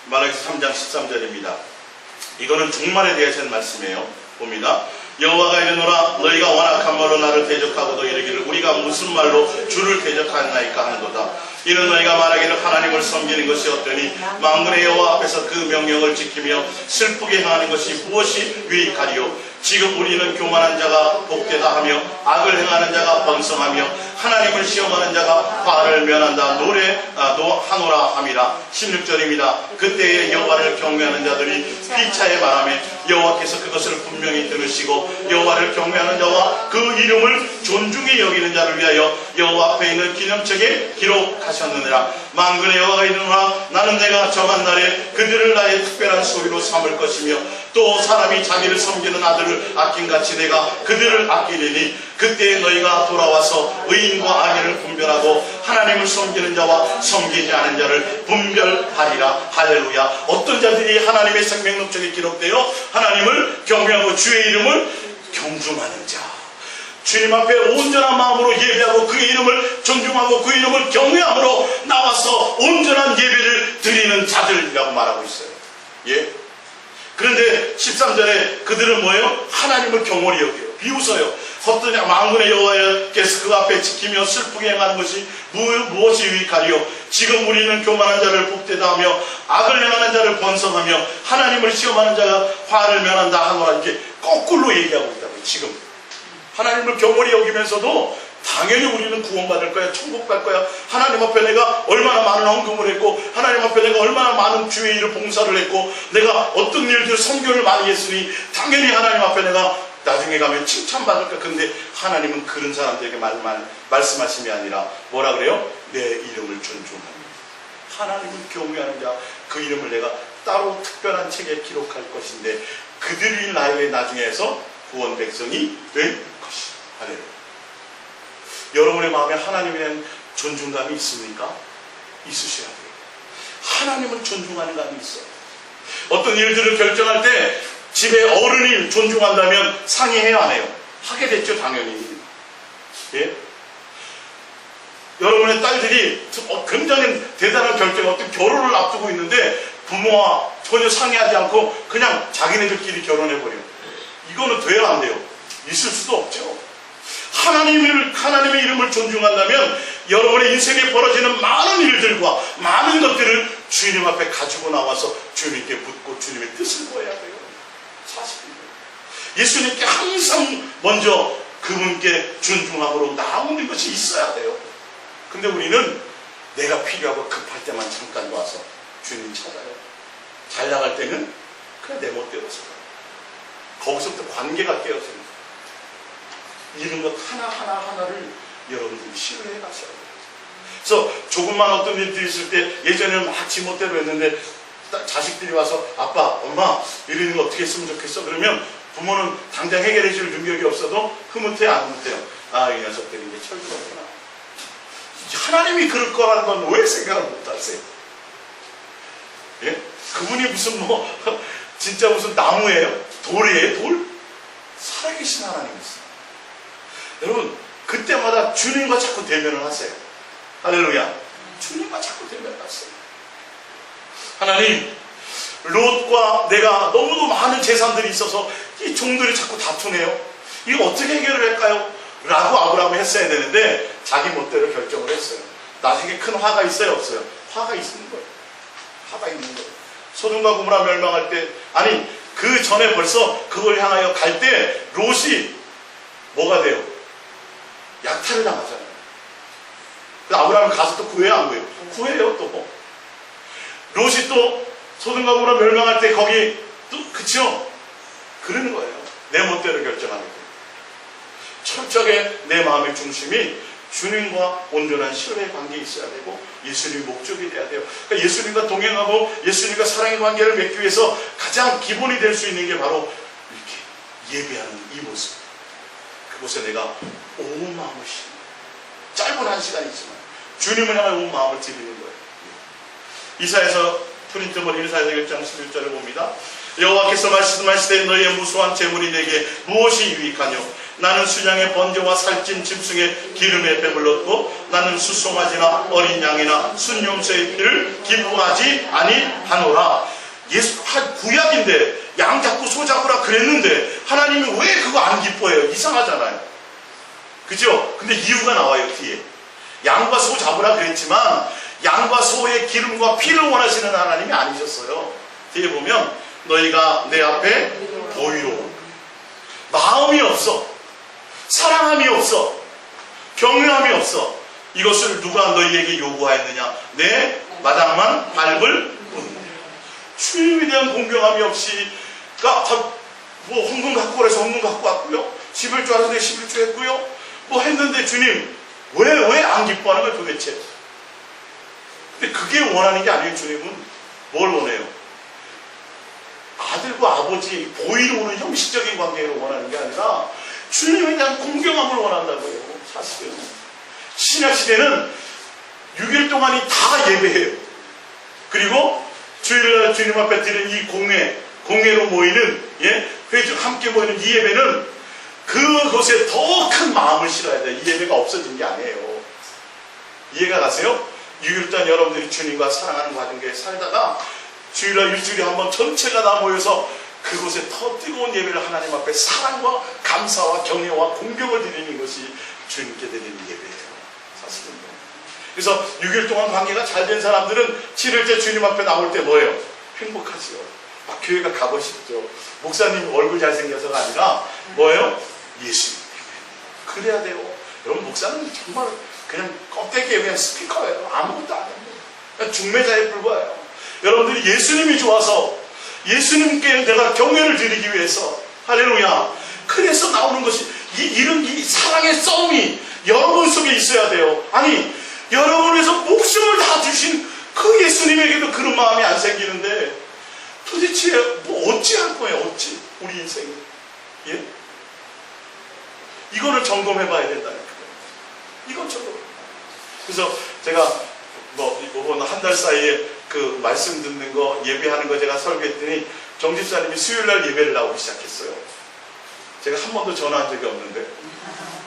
말라기서 3장 13절입니다. 이거는 종말에 대해서 하는 말씀이에요. 봅니다. 여호와가 이르노라 너희가 완악한 말로 나를 대적하고도 이르기를 우리가 무슨 말로 주를 대적하였나이까 하는도다. 이는 너희가 말하기를 하나님을 섬기는 것이 어떠니 만군의 여호와 앞에서 그 명령을 지키며 슬프게 행하는 것이 무엇이 유익하리요. 지금 우리는 교만한 자가 복되다 하며 악을 행하는 자가 번성하며 하나님을 시험하는 자가 화를 면한다 하노라 함이라. 16절입니다. 그때에 여호와를 경외하는 자들이 피차에 말하며 여호와께서 그것을 분명히 들으시고 여호와를 경외하는 자와 그 이름을 존중히 여기는 자를 위하여 여호와 앞에 있는 기념책에 기록하셨느니라. 만군의 여호와가 이르노라 나는 내가 정한 날에 그들을 나의 특별한 소유로 삼을 것이며 또 사람이 자기를 섬기는 아들을 아낀같이 내가 그들을 아끼리니 그때에 너희가 돌아와서 의인과 악인을 분별하고 하나님을 섬기는 자와 섬기지 않은 자를 분별하리라. 할렐루야. 어떤 자들이 하나님의 생명록적에 기록되어 하나님을 경외하고 주의 이름을 경중하는 자, 주님 앞에 온전한 마음으로 예배하고 그의 이름을 존중하고 그 이름을 경외함으로 나와서 온전한 예배를 드리는 자들이라고 말하고 있어요. 예. 그런데 13절에 그들은 뭐예요? 하나님을 경홀히 여겨요. 비웃어요. 헛되이 만군의 여호와께서 그 앞에 지키며 슬프게 행하는 것이 무엇이 유익하리요. 지금 우리는 교만한 자를 복되다 하며 악을 행하는 자를 번성하며 하나님을 시험하는 자가 화를 면한다 하노라. 이렇게 거꾸로 얘기하고 있다고요. 지금 하나님을 경홀히 여기면서도 당연히 우리는 구원받을 거야. 천국 갈 거야. 하나님 앞에 내가 얼마나 많은 헌금을 했고 하나님 앞에 내가 얼마나 많은 주의 일을 봉사를 했고 내가 어떤 일들 선교를 많이 했으니 당연히 하나님 앞에 내가 나중에 가면 칭찬받을 거야. 근데 하나님은 그런 사람들에게 말씀하심이 아니라 뭐라 그래요? 내 이름을 존중합니다. 하나님을 경외하는 자 그 이름을 내가 따로 특별한 책에 기록할 것인데 그들이 나에게 나중에 해서 구원 백성이 된 것이다. 할렐루야. 여러분의 마음에 하나님에 대한 존중감이 있습니까? 있으셔야 돼요. 하나님을 존중하는 감이 있어요. 어떤 일들을 결정할 때 집에 어른이 존중한다면 상의해야 안 해요? 하게 됐죠, 당연히. 예? 여러분의 딸들이 굉장히 대단한 결정, 어떤 결혼을 앞두고 있는데 부모와 전혀 상의하지 않고 그냥 자기네들끼리 결혼해버려요. 이거는 돼야 안 돼요. 있을 수도 없죠. 하나님의 이름을 존중한다면 여러분의 인생에 벌어지는 많은 일들과 많은 것들을 주님 앞에 가지고 나와서 주님께 묻고 주님의 뜻을 구해야 돼요. 사실입니다. 예수님께 항상 먼저 그분께 존중함으로 나오는 것이 있어야 돼요. 근데 우리는 내가 필요하고 급할 때만 잠깐 와서 주님 찾아요. 잘 나갈 때는 그냥 내 멋대로 살아요. 거기서부터 관계가 깨어집니다. 이런 것 하나하나를 여러분들이 신뢰해 가셔야 돼요. 그래서 조금만 어떤 일들이 있을 때 예전에는 막 지멋대로 했는데 자식들이 와서 아빠, 엄마 이런 거 어떻게 했으면 좋겠어? 그러면 부모는 당장 해결해 줄 능력이 없어도 흐뭇해 안 흐뭇해요? 아, 이 녀석들이 이제 철들었구나. 하나님이 그럴 거라는 건 왜 생각을 못 하세요? 예? 그분이 무슨 진짜 무슨 나무예요? 돌이에요? 돌? 살아계신 하나님이세요. 여러분 그때마다 주님과 자꾸 대면을 하세요. 할렐루야. 주님과 자꾸 대면을 하세요. 하나님, 롯과 내가 너무도 많은 재산들이 있어서 이 종들이 자꾸 다투네요. 이거 어떻게 해결을 할까요? 라고 아브라함이 했어야 되는데 자기 멋대로 결정을 했어요. 나중에 큰 화가 있어요? 없어요? 화가 있는 거예요. 화가 있는 거예요. 소돔과 고모라 멸망할 때, 아니 그 전에 벌써 그걸 향하여 갈 때 롯이 뭐가 돼요? 약탈을 당하잖아요. 그래서 아브라함이 가서 또 구해요, 안 구해요? 구해요 또. 롯이 또 소돔과 고모라 멸망할 때 거기 또 그쵸? 그러는 거예요. 내 멋대로 결정하는 거예요. 철저하게 내 마음의 중심이 주님과 온전한 신뢰의 관계에 있어야 되고 예수님의 목적이 돼야 돼요. 그러니까 예수님과 동행하고 예수님과 사랑의 관계를 맺기 위해서 가장 기본이 될 수 있는 게 바로 이렇게 예배하는 이 모습. 그곳에 내가 온 마음을 싣는 거예요. 짧은 한 시간이지만 주님을 향해 온 마음을 드리는 거예요. 이사야서 프린트물 이사야 1장 11절을 봅니다. 여호와께서 말씀하시되 너희의 무수한 재물이 내게 무엇이 유익하뇨? 나는 순양의 번제와 살찐 짐승의 기름에 배불렀고 나는 수송아지나 어린 양이나 순염소의 피를 기뻐하지 아니하노라. 구약인데 양 잡고 소 잡으라 그랬는데 하나님이 왜 그거 안 기뻐해요? 이상하잖아요. 그죠? 근데 이유가 나와요. 뒤에 양과 소 잡으라 그랬지만 양과 소의 기름과 피를 원하시는 하나님이 아니셨어요. 뒤에 보면 너희가 내 앞에 보이로 마음이 없어, 사랑함이 없어, 경외함이 없어. 이것을 누가 너희에게 요구하였느냐? 내 마당만 밟을 뿐. 주님에 대한 공경함이 없이, 뭐 헌금 갖고 그래서 헌금 갖고 왔고요, 11조 알아서 11조 했고요, 뭐 했는데 주님 왜 안 기뻐하는 거예요 도대체? 근데 그게 원하는 게 아니에요. 주님은 뭘 원해요? 아들과 아버지 보이로 오는 형식적인 관계를 원하는 게 아니라 주님에 대한 공경함을 원한다고요. 사실은 신약 시대는 6일 동안이 다 예배해요. 그리고 주일날 주님 앞에 드리는 이 공회로 모이는 회중 함께 모이는 이 예배는 그곳에 더 큰 마음을 실어야 돼요. 이 예배가 없어진 게 아니에요. 이해가 가세요? 6일 동안 여러분들이 주님과 사랑하는 과정에 살다가 주일날 일주일에 한번 전체가 다 모여서 그곳에 더 뜨거운 예배를 하나님 앞에 사랑과 감사와 경외와 공경을 드리는 것이 주님께 드리는 예배예요. 사실은. 그래서 6일 동안 관계가 잘 된 사람들은 7일째 주님 앞에 나올 때 뭐예요? 행복하지요. 막 교회가 가고 싶죠. 목사님 얼굴 잘생겨서가 아니라 뭐예요? 예수님. 그래야 돼요. 여러분 목사는 정말 그냥 껍데기에 그냥 스피커예요. 아무것도 안 해요. 그냥 중매자에 불과해요. 여러분들이 예수님이 좋아서 예수님께 내가 경외를 드리기 위해서 할렐루야. 그래서 나오는 것이 이런 이 사랑의 싸움이 여러분 속에 있어야 돼요. 아니 여러분을 위해서 목숨을 다 주신 그 예수님에게도 그런 마음이 안 생기는데 도대체 뭐 어찌 할 거예요? 어찌 우리 인생을 예? 이거를 점검해 봐야 된다니까요. 이건 점검. 그래서 제가 이번 한 달 사이에 그 말씀 듣는 거 예배하는 거 제가 설교했더니 정집사님이 수요일날 예배를 나오기 시작했어요. 제가 한 번도 전화한 적이 없는데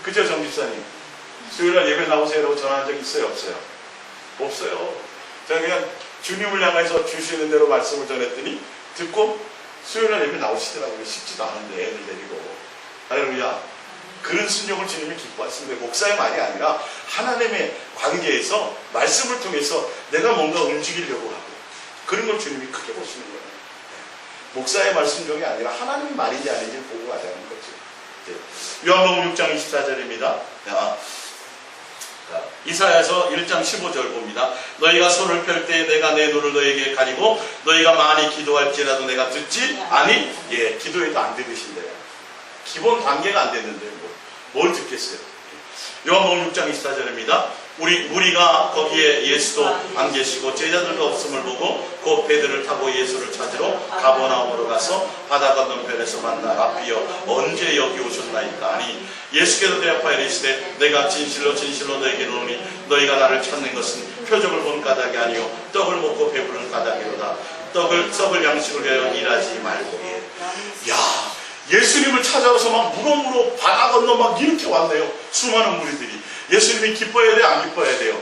그죠 정집사님? 수요일날 예배 나오세요라고 전화한 적 있어요? 없어요? 없어요. 제가 그냥 주님을 향해서 주시는 대로 말씀을 전했더니 듣고 수요일날 예배 나오시더라고요. 쉽지도 않은데 애들 데리고. 할렐루야. 그런 순종을 주님이 기뻐하시는데 목사의 말이 아니라 하나님의 관계에서 말씀을 통해서 내가 뭔가 움직이려고 하고 그런 걸 주님이 크게 보시는 거예요. 목사의 말씀 중에 아니라 하나님의 말인지 아닌지 보고 가자는 거죠. 요한복음 6장 24절입니다. 이사야서 1장 15절 봅니다. 너희가 손을 펼 때 내가 내 눈을 너희에게 가리고 너희가 많이 기도할지라도 내가 듣지 아니 기도해도 안 들으신대요. 기본 관계가 안 됐는데 뭘 듣겠어요? 요한복음 6장 24절입니다. 무리가 거기에 예수도 안 계시고 제자들도 없음을 보고 곧 배들을 타고 예수를 찾으러 가버나움으로 가서 바다 건너편에서 만나 라비여 언제 여기 오셨나이까 하니 예수께서 대답하여 이르시되 내가 진실로 진실로 너희에게 이르노니 너희가 나를 찾는 것은 표적을 본 까닭이 아니요 떡을 먹고 배부른 까닭이로다. 썩을 양식을 위하여 일하지 말고. 야, 예수님을 찾아와서 막 무럭무럭 바다 건너 막 이렇게 왔네요. 수많은 무리들이. 예수님이 기뻐해야 돼요? 안 기뻐해야 돼요?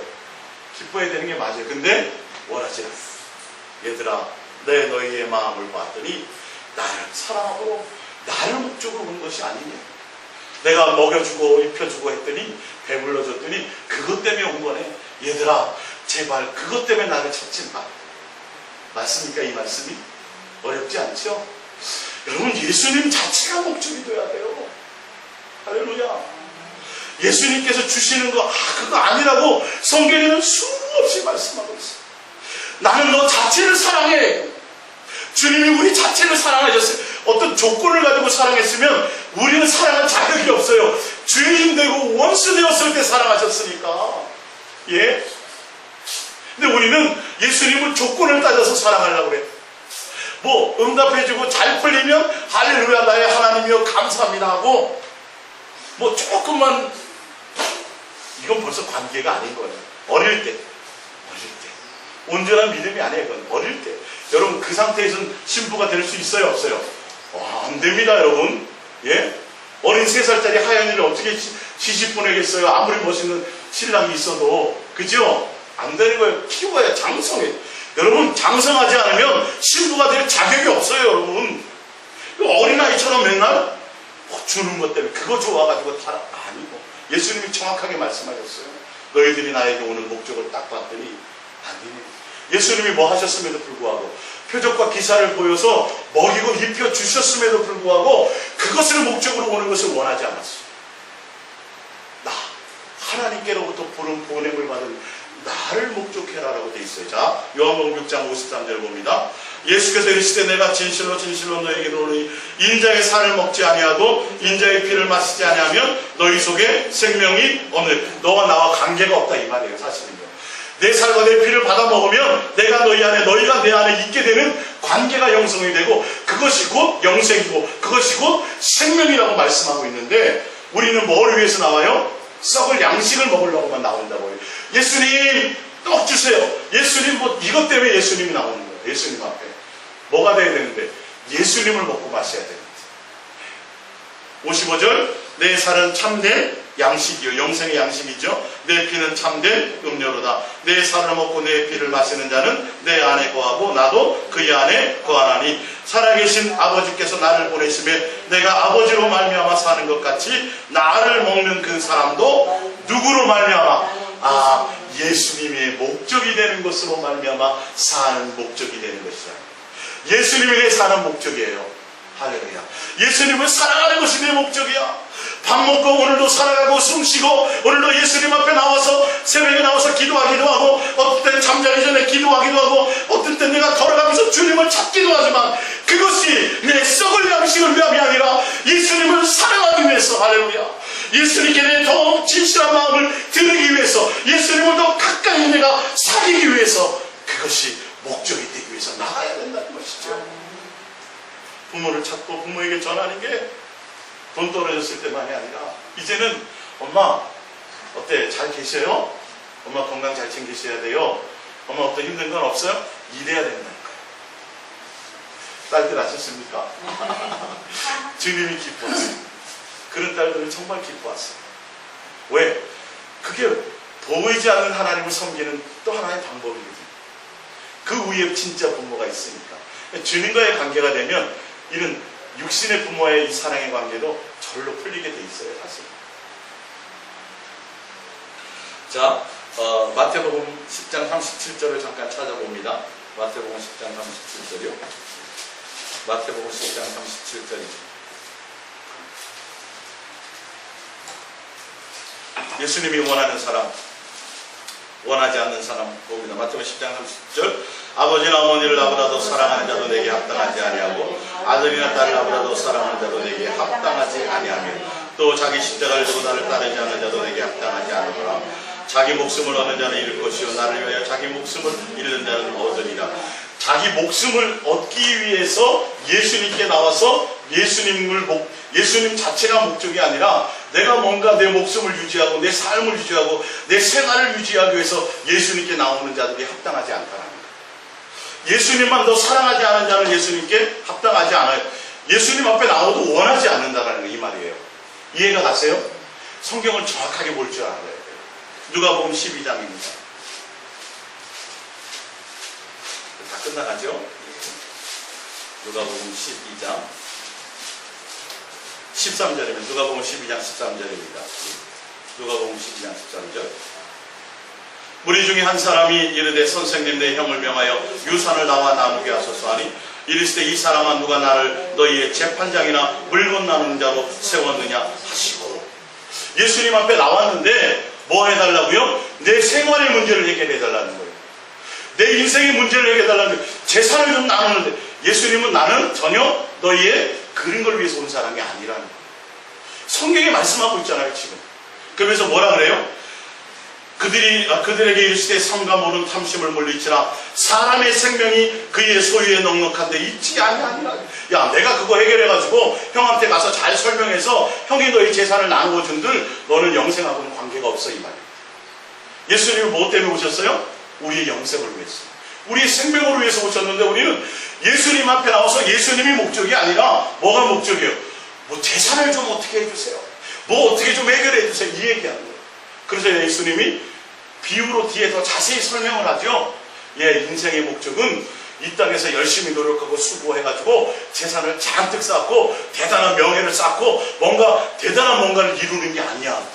기뻐해야 되는 게 맞아요. 근데 원하지 않아요. 얘들아, 내 너희의 마음을 봤더니 나를 사랑하고 나를 목적으로 온 것이 아니냐. 내가 먹여주고 입혀주고 했더니 배불러줬더니 그것 때문에 온 거네. 얘들아, 제발 그것 때문에 나를 찾지 마. 맞습니까? 이 말씀이? 어렵지 않죠? 여러분 예수님 자체가 목적이 돼야 돼요. 할렐루야. 예수님께서 주시는 거 그거 아니라고 성경에는 수없이 말씀하고 있어요. 나는 너 자체를 사랑해. 주님이 우리 자체를 사랑하셨어요. 어떤 조건을 가지고 사랑했으면 우리는 사랑할 자격이 없어요. 죄인 되고 원수 되었을 때 사랑하셨으니까. 예? 근데 우리는 예수님을 조건을 따져서 사랑하려고 그래. 뭐 응답해주고 잘 풀리면 할렐루야 나의 하나님이여 감사합니다 하고, 뭐 조금만, 이건 벌써 관계가 아닌 거예요. 어릴 때 온전한 믿음이 아니에요. 그건 어릴 때. 여러분 그 상태에서는 신부가 될 수 있어요 없어요? 와, 안 됩니다 여러분. 예? 어린 3살짜리 하연이를 어떻게 시집 보내겠어요? 아무리 멋있는 신랑이 있어도. 그죠? 안 되는 거예요. 키워야 장성해. 여러분 장성하지 않으면 신부가 될 자격이 없어요 여러분. 어린아이처럼 맨날 주는 것 때문에 그거 좋아가지고 아니고, 예수님이 정확하게 말씀하셨어요. 너희들이 나에게 오는 목적을 딱 봤더니 아니에요. 예수님이 뭐 하셨음에도 불구하고, 표적과 기사를 보여서 먹이고 입혀 주셨음에도 불구하고 그것을 목적으로 오는 것을 원하지 않았어요. 나 하나님께로부터 보냄을 받은 나를 목적해라라고 돼 있어요. 자, 요한복음 6장 53절 봅니다. 예수께서 이르시되 내가 진실로 진실로 너희에게 이르노니 인자의 살을 먹지 아니하고 인자의 피를 마시지 아니하면 너희 속에 생명이 없는, 너와 나와 관계가 없다 이 말이에요. 사실은요. 내 살과 내 피를 받아 먹으면 내가 너희 안에 너희가 내 안에 있게 되는 관계가 형성이 되고, 그것이 곧 영생이고 그것이 곧 생명이라고 말씀하고 있는데, 우리는 뭘 위해서 나와요? 썩을 양식을 먹으려고만 나온다고요. 예수님 떡 주세요. 예수님 뭐 이것 때문에 예수님이 나오는 거예요. 예수님 앞에 뭐가 돼야 되는데? 예수님을 먹고 마셔야 되는데. 55절 내 살은 참된 양식이요 영생의 양식이죠. 내 피는 참된 음료로다. 내 살을 먹고 내 피를 마시는 자는 내 안에 거하고 나도 그의 안에 거하나니 살아계신 아버지께서 나를 보내시며 내가 아버지로 말미암아 사는 것 같이 나를 먹는 그 사람도 누구로 말미암아? 예수님의 목적이 되는 것으로 말미암아 사는 목적이 되는 것이다. 예수님이 내 사는 목적이에요. 할렐루야. 예수님을 사랑하는 것이 내 목적이야. 밥 먹고 오늘도 살아가고 숨쉬고 오늘도 예수님 앞에 나와서 새벽에 나와서 기도하기도 하고, 어떤 때는 잠자기 전에 기도하기도 하고, 어떤 때는 내가 걸어가면서 주님을 찾기도 하지만 그것이 내 썩을 양식을 위함이 아니라 예수님을 사랑하기 위해서, 할렐루야, 예수님께 내 더 진실한 마음을 드리기 위해서, 예수님을 더 가까이 내가 사귀기 위해서, 그것이 목적이 되기 위해서 나가야 된다는 것이죠. 부모를 찾고 부모에게 전하는 게 돈 떨어졌을 때만이 아니라, 이제는 엄마 어때? 잘 계셔요? 엄마 건강 잘 챙기셔야 돼요. 엄마 어떤 힘든 건 없어요? 이래야 된다니까요. 딸들 아셨습니까? 주님이 기뻐하세요. 그런 딸들은 정말 기뻐하세요. 왜? 그게 보이지 않는 하나님을 섬기는 또 하나의 방법이거든요. 그 위에 진짜 부모가 있으니까. 주님과의 관계가 되면 이런 육신의 부모의 이 사랑의 관계도 절로 풀리게 돼 있어요, 사실. 자, 마태복음 10장 37절을 잠깐 찾아봅니다. 마태복음 10장 37절이요. 마태복음 10장 37절이죠. 예수님이 원하는 사람, 원하지 않는 사람 봅니다. 마태복음 10장 30절 아버지나 어머니를 나보다도 사랑하는 자도 내게 합당하지 아니하고 아들이나 딸을 나보다도 사랑하는 자도 내게 합당하지 아니하며 또 자기 십자가를 지고 나를 따르지 않는 자도 내게 합당하지 않으므로 자기 목숨을 얻는 자는 잃을 것이요 나를 위하여 자기 목숨을 잃는 자는 얻으리라. 자기 목숨을 얻기 위해서 예수님께 나와서 예수님 자체가 목적이 아니라 내가 뭔가 내 목숨을 유지하고 내 삶을 유지하고 내 생활을 유지하기 위해서 예수님께 나오는 자들이 합당하지 않다는 거예요. 예수님만 더 사랑하지 않은 자는 예수님께 합당하지 않아요. 예수님 앞에 나오도 원하지 않는다는 거, 이 말이에요. 이해가 가세요? 성경을 정확하게 볼 줄 알아야 돼요. 누가복음 12장입니다. 다 끝나가죠? 누가복음 12장 13절이면 누가복음 12장 13절입니다. 누가복음 12장 13절. 무리 중에 한 사람이 이르되 선생님 내 형을 명하여 유산을 나와 나누게 하소서 하니 이르시되 이 사람아 누가 나를 너희의 재판장이나 물건 나누는 자로 세웠느냐 하시고, 예수님 앞에 나왔는데 뭐 해달라고요? 내 생활의 문제를 해결해 달라는 거예요. 내 인생의 문제를 해결해 달라는 거예요. 재산을 좀 나누는데 예수님은 나는 전혀 너희의 그런 걸 위해서 온 사람이 아니라는 거예요. 성경에 말씀하고 있잖아요, 지금. 그러면서 뭐라 그래요? 그들에게 이르시되 삼가 모는 탐심을 물리치라 사람의 생명이 그의 소유에 넉넉한데 있지 아니하니라. 야, 내가 그거 해결해가지고 형한테 가서 잘 설명해서 형이 너희 재산을 나누어 준들 너는 영생하고는 관계가 없어, 이 말이에요. 예수님은 뭐 때문에 오셨어요? 우리의 영생을 위해서, 우리의 생명을 위해서 오셨는데, 우리는 예수님 앞에 나와서 예수님이 목적이 아니라 뭐가 목적이에요? 뭐 재산을 좀 어떻게 해주세요, 뭐 어떻게 좀 해결해 주세요, 이 얘기하는 거예요. 그래서 예수님이 비유로 뒤에 더 자세히 설명을 하죠. 인생의 목적은 이 땅에서 열심히 노력하고 수고해가지고 재산을 잔뜩 쌓고 대단한 명예를 쌓고 뭔가 대단한 뭔가를 이루는 게 아니야.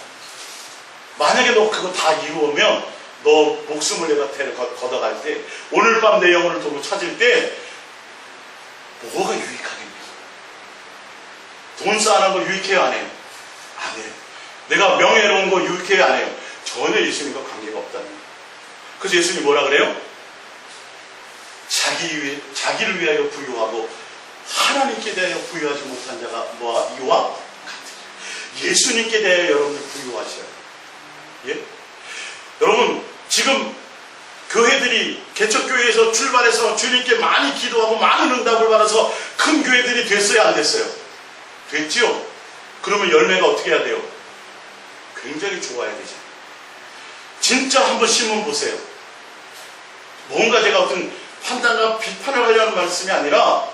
만약에 너 그거 다 이루면 너 목숨을 내가 걷어갈 때, 오늘 밤 내 영혼을 도로 찾을 때 뭐가 유익하겠냐? 돈 쌓는 거 유익해요, 안 해요? 안 해요. 내가 명예로운 거 유익해요, 안 해요? 전혀 예수님과 관계가 없다는 거예요. 그래서 예수님이 뭐라 그래요? 자기를 위하여 부유하고 하나님께 대하여 부유하지 못한 자가 뭐와 이와 같으리라. 예수님께 대하여 여러분들 부유하셔야 돼요. 예? 여러분, 지금 교회들이 개척교회에서 출발해서 주님께 많이 기도하고 많은 응답을 받아서 큰 교회들이 됐어요, 안 됐어요? 됐지요? 그러면 열매가 어떻게 해야 돼요? 굉장히 좋아야 되죠. 진짜 한번 신문 보세요. 뭔가 제가 어떤 판단과 비판을 하려는 말씀이 아니라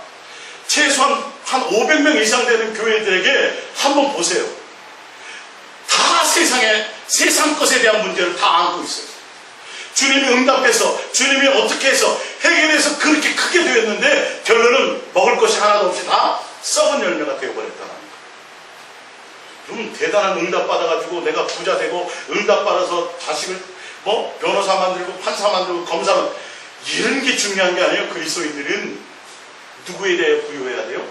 최소한 한 500명 이상 되는 교회들에게 한번 보세요. 다 세상 것에 대한 문제를 다 안고 있어요. 주님이 응답해서, 주님이 어떻게 해서 해결해서 그렇게 크게 되었는데 결론은 먹을 것이 하나도 없이 다 썩은 열매가 되어버렸다는 거예요. 그럼 대단한 응답 받아가지고 내가 부자 되고 응답 받아서 자식을 변호사 만들고 판사 만들고 검사 만들고, 이런 게 중요한 게 아니에요. 그리스도인들은 누구에 대해 부유해야 돼요?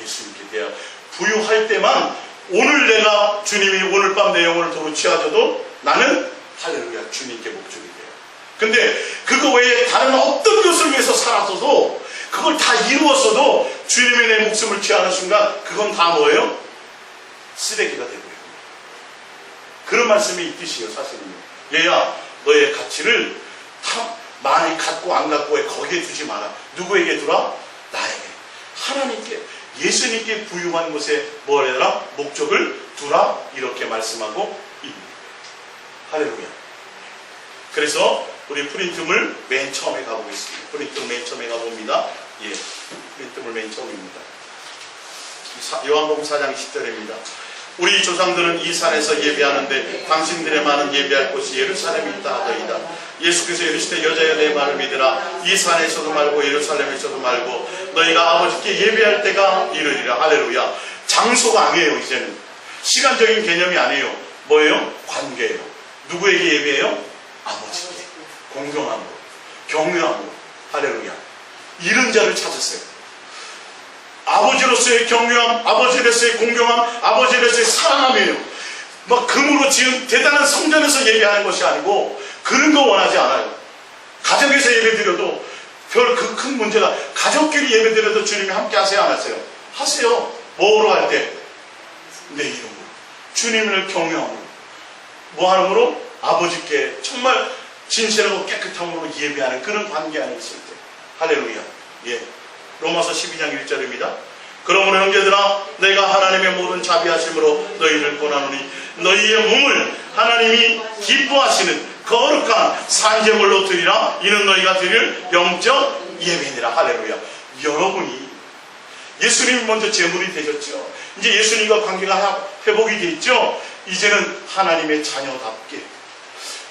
예수님께 대해 부유할 때만 오늘 내가 주님이 오늘 밤 내 영혼을 도로 취하셔도 나는 할렐루야 주님께 목적이 돼요. 근데 그거 외에 다른 어떤 것을 위해서 살았어도, 그걸 다 이루었어도 주님의 내 목숨을 취하는 순간 그건 다 뭐예요? 쓰레기가 되고요. 그런 말씀이 있듯이요, 사실은요. 얘야, 너의 가치를 많이 갖고 안 갖고에 거기에 두지 마라. 누구에게 두라? 나에게, 하나님께, 예수님께 부유한 곳에 뭘 해라? 목적을 두라. 이렇게 말씀하고 있는 거예요. 할렐루야. 그래서 우리 프린트물 맨 처음에 가보겠습니다. 프린트물 맨 처음에 가봅니다. 프린트물 맨 처음입니다. 요한복음 4장 10절입니다. 우리 조상들은 이 산에서 예배하는데 당신들의 말은 예배할 곳이 예루살렘에 있다 하더이다. 예수께서 이르시되 여자여 내 말을 믿으라. 이 산에서도 말고 예루살렘에서도 말고 너희가 아버지께 예배할 때가 이르리라. 할렐루야. 장소가 아니에요. 이제는 시간적인 개념이 아니에요. 뭐예요? 관계예요. 누구에게 예배해요? 아버지께. 공경함으로, 경외함으로. 할렐루야. 이런 자를 찾으세요. 아버지로서의 경외함, 아버지로서의 공경함, 아버지로서의 사랑함이에요. 막 금으로 지은 대단한 성전에서 예배하는 것이 아니고 그런 거 원하지 않아요. 가정에서 예배드려도 별 그 큰 문제가, 가족끼리 예배드려도 주님이 함께 하세요, 안 하세요? 하세요. 뭐로 할 때? 내 이름으로. 주님을 경외함으로. 뭐 하는으로? 아버지께 정말 진실하고 깨끗함으로 예배하는 그런 관계 안에 있을 때. 할렐루야. 로마서 12장 1절입니다. 그러므로 형제들아, 내가 하나님의 모든 자비하심으로 너희를 권하노니 너희의 몸을 하나님이 기뻐하시는 거룩한 산제물로 드리라. 이는 너희가 드릴 영적 예배니라. 할렐루야. 여러분이 예수님이 먼저 제물이 되셨죠. 이제 예수님과 관계가 회복이 됐죠. 이제는 하나님의 자녀답게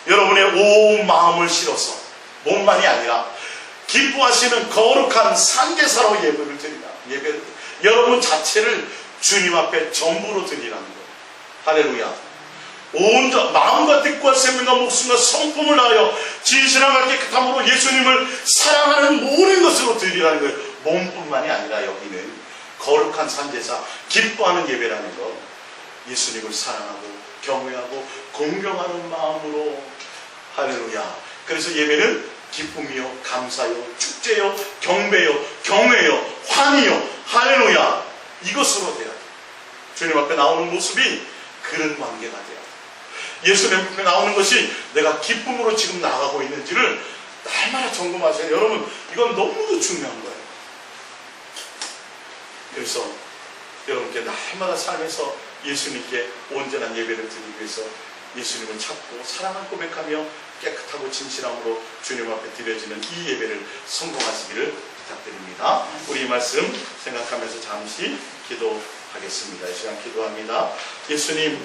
여러분의 온 마음을 실어서, 몸만이 아니라 기뻐하시는 거룩한 산제사로 예배를 드리라. 여러분 자체를 주님 앞에 전부로 드리라는 거예요. 할렐루야. 온 마음과 뜻과 생명과 목숨과 성품을 다하여 진실함과 깨끗함으로 예수님을 사랑하는 모든 것으로 드리라는 거예요. 몸뿐만이 아니라 여기는 거룩한 산제사, 기뻐하는 예배라는 거. 예수님을 사랑하고 경외하고 공경하는 마음으로. 할렐루야. 그래서 예배는 기쁨이요, 감사요, 축제요, 경배요, 경외요, 환희요, 할렐루야. 이것으로 돼야 돼요. 주님 앞에 나오는 모습이 그런 관계가 돼요. 예수님 앞에 나오는 것이 내가 기쁨으로 지금 나가고 있는지를 날마다 점검하세요. 여러분, 이건 너무도 중요한 거예요. 그래서 여러분께 날마다 삶에서 예수님께 온전한 예배를 드리기 위해서 예수님을 찾고 사랑을 고백하며 깨끗하고 진실함으로 주님 앞에 드려지는 이 예배를 성공하시기를 부탁드립니다. 우리 이 말씀 생각하면서 잠시 기도하겠습니다. 이 시간 기도합니다. 예수님